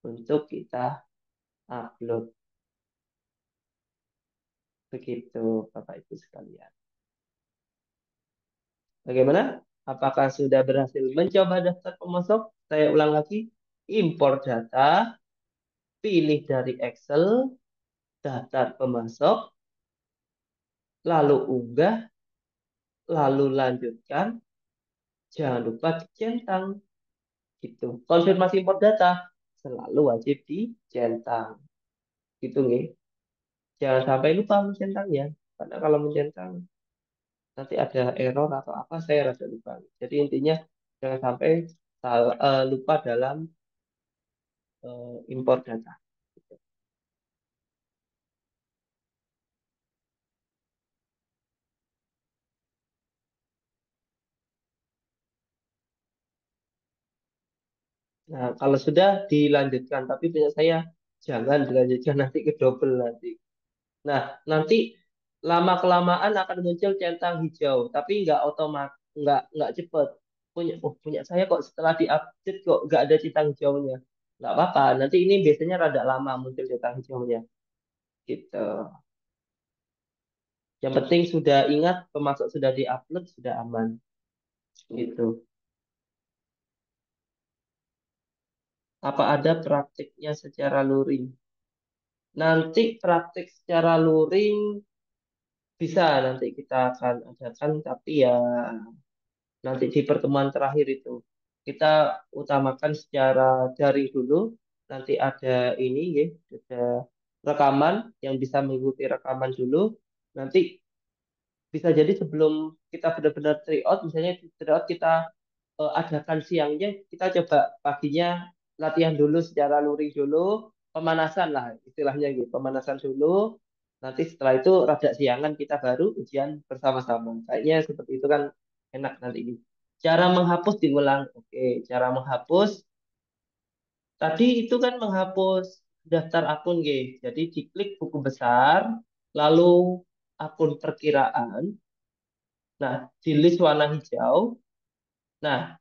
untuk kita upload. Begitu Bapak Ibu sekalian. Bagaimana? Apakah sudah berhasil mencoba daftar pemasok? Saya ulang lagi. Import data, pilih dari Excel, daftar pemasok, lalu unggah, lalu lanjutkan. Jangan lupa dicentang. Gitu. Konfirmasi import data selalu wajib dicentang. Gitu nih. Jangan sampai lupa mencentangnya. Karena kalau mencentang nanti ada error atau apa saya rasa lupa. Jadi intinya jangan sampai lupa dalam import data. Nah, kalau sudah dilanjutkan, tapi punya saya jangan dilanjutkan nanti ke double nanti. Nah, nanti lama kelamaan akan muncul centang hijau, tapi nggak otomatis, nggak cepet. Punya saya kok setelah diupdate kok nggak ada centang hijaunya. Nggak apa-apa, nanti ini biasanya rada lama muncul centang hijaunya. Gitu. Yang penting sudah ingat pemasok sudah diupload sudah aman. Gitu. Apa ada praktiknya secara luring? Nanti praktik secara luring bisa nanti kita akan adakan, tapi ya nanti di pertemuan terakhir itu. kita utamakan secara daring dulu. Nanti ada ini ya, ada rekaman yang bisa mengikuti rekaman dulu. Nanti bisa jadi sebelum kita benar-benar tryout, misalnya tryout kita adakan siangnya, kita coba paginya latihan dulu secara luring dulu, pemanasan lah istilahnya gitu, pemanasan dulu. Nanti setelah itu rada siangan kita baru ujian bersama-sama. Kayaknya seperti itu kan enak nanti gitu. Cara menghapus diulang. Oke, cara menghapus tadi itu kan menghapus daftar akun guys. Jadi diklik buku besar, lalu akun perkiraan. Nah, di list warna hijau. Nah,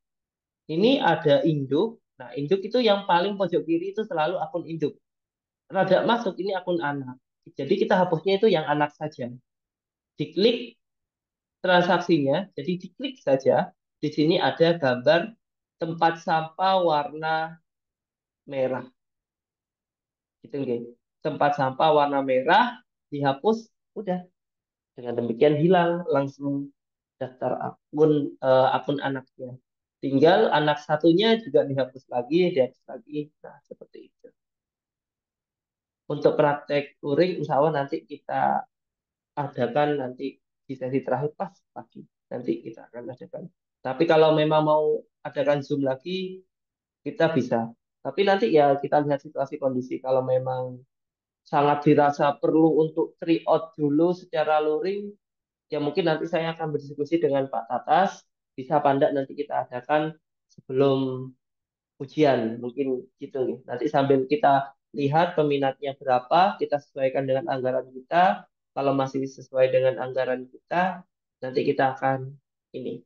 ini ada induk. Nah, induk itu yang paling pojok kiri itu selalu akun induk. Rada masuk ini akun anak. Jadi kita hapusnya itu yang anak saja. Diklik transaksinya, jadi diklik saja. Di sini ada gambar tempat sampah warna merah. Gitu, guys. Tempat sampah warna merah dihapus, udah. Dengan demikian hilang langsung daftar akun anaknya. Tinggal anak satunya juga dihapus lagi. Nah, seperti itu. Untuk praktek touring, insya Allah nanti kita adakan nanti di sesi terakhir pas pagi. Nanti kita akan adakan. Tapi kalau memang mau adakan Zoom lagi, kita bisa. Tapi nanti ya kita lihat situasi kondisi. Kalau memang sangat dirasa perlu untuk tryout dulu secara luring, ya mungkin nanti saya akan berdiskusi dengan Pak Tatas. Bisa apa enggak nanti kita adakan sebelum ujian mungkin gitu nih. Nanti sambil kita lihat peminatnya berapa, kita sesuaikan dengan anggaran kita. Kalau masih sesuai dengan anggaran kita, nanti kita akan ini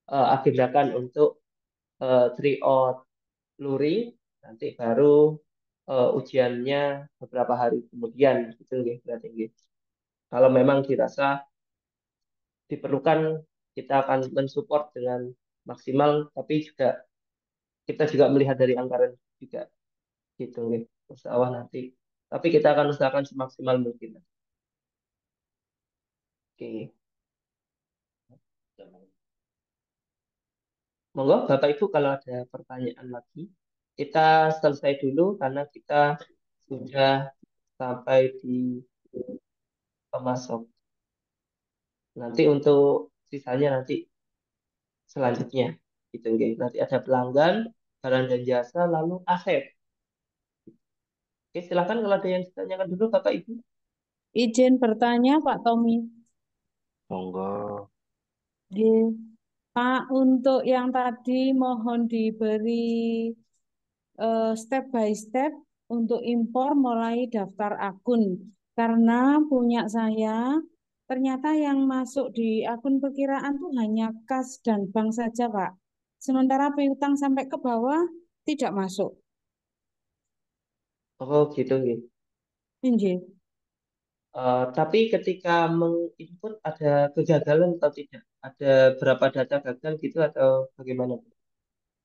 agendakan untuk tryout luring, nanti baru ujiannya beberapa hari kemudian gitu nih berarti nggih. Kalau memang dirasa diperlukan, kita akan mensupport dengan maksimal, tapi juga kita juga melihat dari anggaran juga gitu nih. Insya Allah nanti. Tapi kita akan usahakan semaksimal mungkin. Oke. Monggo Bapak Ibu kalau ada pertanyaan lagi. Kita selesai dulu karena kita sudah sampai di pemasok. Nanti untuk sisanya nanti selanjutnya. Gitu, guys. Nanti ada pelanggan, barang dan jasa, lalu aset. Oke, silakan kalau ada yang ditanyakan dulu Bapak Ibu. Izin bertanya Pak Tommy. Monggo. Nggih. Pak, untuk yang tadi mohon diberi step by step untuk impor mulai daftar akun. Karena punya saya, ternyata yang masuk di akun perkiraan tuh hanya kas dan bank saja, Pak. Sementara piutang sampai ke bawah tidak masuk. Oh, gitu, gitu. Injil. Tapi ketika menginput ada kegagalan atau tidak? Ada berapa data gagal gitu atau bagaimana?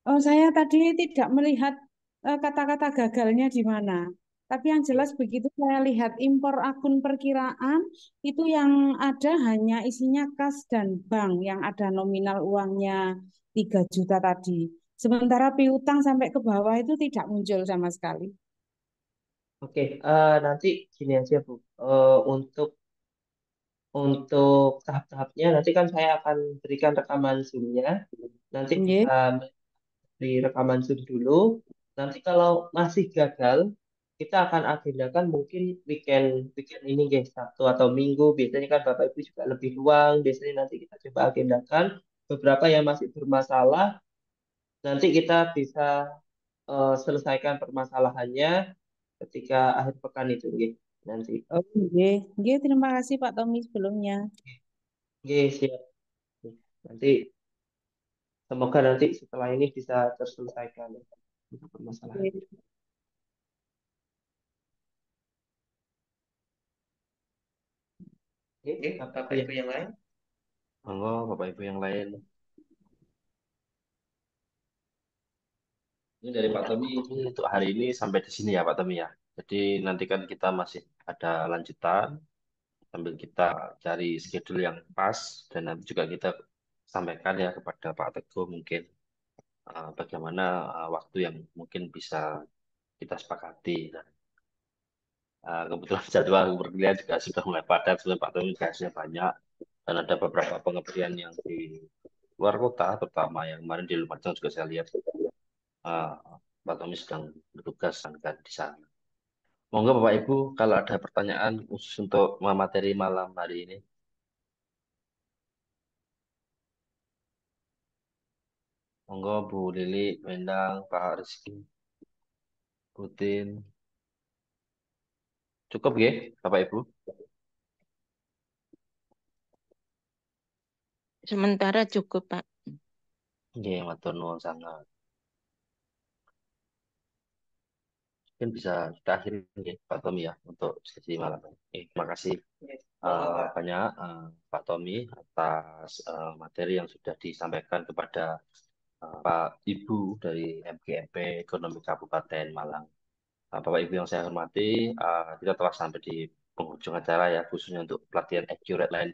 Oh, saya tadi tidak melihat kata-kata gagalnya di mana. Tapi yang jelas begitu saya lihat impor akun perkiraan itu yang ada hanya isinya kas dan bank yang ada nominal uangnya 3 juta tadi. Sementara piutang sampai ke bawah itu tidak muncul sama sekali. Oke, nanti gini aja Bu. Untuk tahap-tahapnya nanti kan saya akan berikan rekaman Zoom-nya. Nanti Nggih. bisa di rekaman Zoom dulu. Nanti kalau masih gagal, kita akan agendakan mungkin weekend weekend ini guys, Sabtu atau Minggu. Biasanya kan Bapak Ibu juga lebih luang. Biasanya nanti kita coba agendakan beberapa yang masih bermasalah. Nanti kita bisa selesaikan permasalahannya ketika akhir pekan itu gitu. Nanti. Oh, nggih. Nggih, terima kasih Pak Tommy sebelumnya. Oke, siap. Nanti semoga nanti setelah ini bisa terselesaikan untuk permasalahan. Nggih. Oke, Bapak Ibu yang lain. Monggo Bapak Ibu yang lain. Ini dari Pak Tommy ini untuk hari ini sampai di sini ya Pak Tommy ya. Jadi nanti kan kita masih ada lanjutan sambil kita cari schedule yang pas dan nanti juga kita sampaikan ya kepada Pak Teguh mungkin. bagaimana waktu yang mungkin bisa kita sepakati. Dan, kebetulan jadwal perkuliahan juga sudah mulai padat, sudah Pak Tommy tugasnya banyak, dan ada beberapa pengabdian yang di luar kota, terutama yang kemarin di Lumajang juga saya lihat uh, Pak Tommy sedang bertugas kan di sana. Monggo Bapak Ibu, kalau ada pertanyaan khusus untuk materi malam hari ini. Monggo Bu Lili, Wendang, Pak Rizky, Putin. Cukup ya, Bapak Ibu? Sementara cukup, Pak. Nggih, matur nuwun sangat. Mungkin bisa kita akhiri ya, Pak Tommy ya untuk sesi malam ini. Terima kasih banyak Pak Tommy atas materi yang sudah disampaikan kepada Pak Ibu dari MGMP Ekonomi Kabupaten Malang. Bapak Ibu yang saya hormati, kita telah sampai di penghujung acara ya, khususnya untuk pelatihan Accurate Line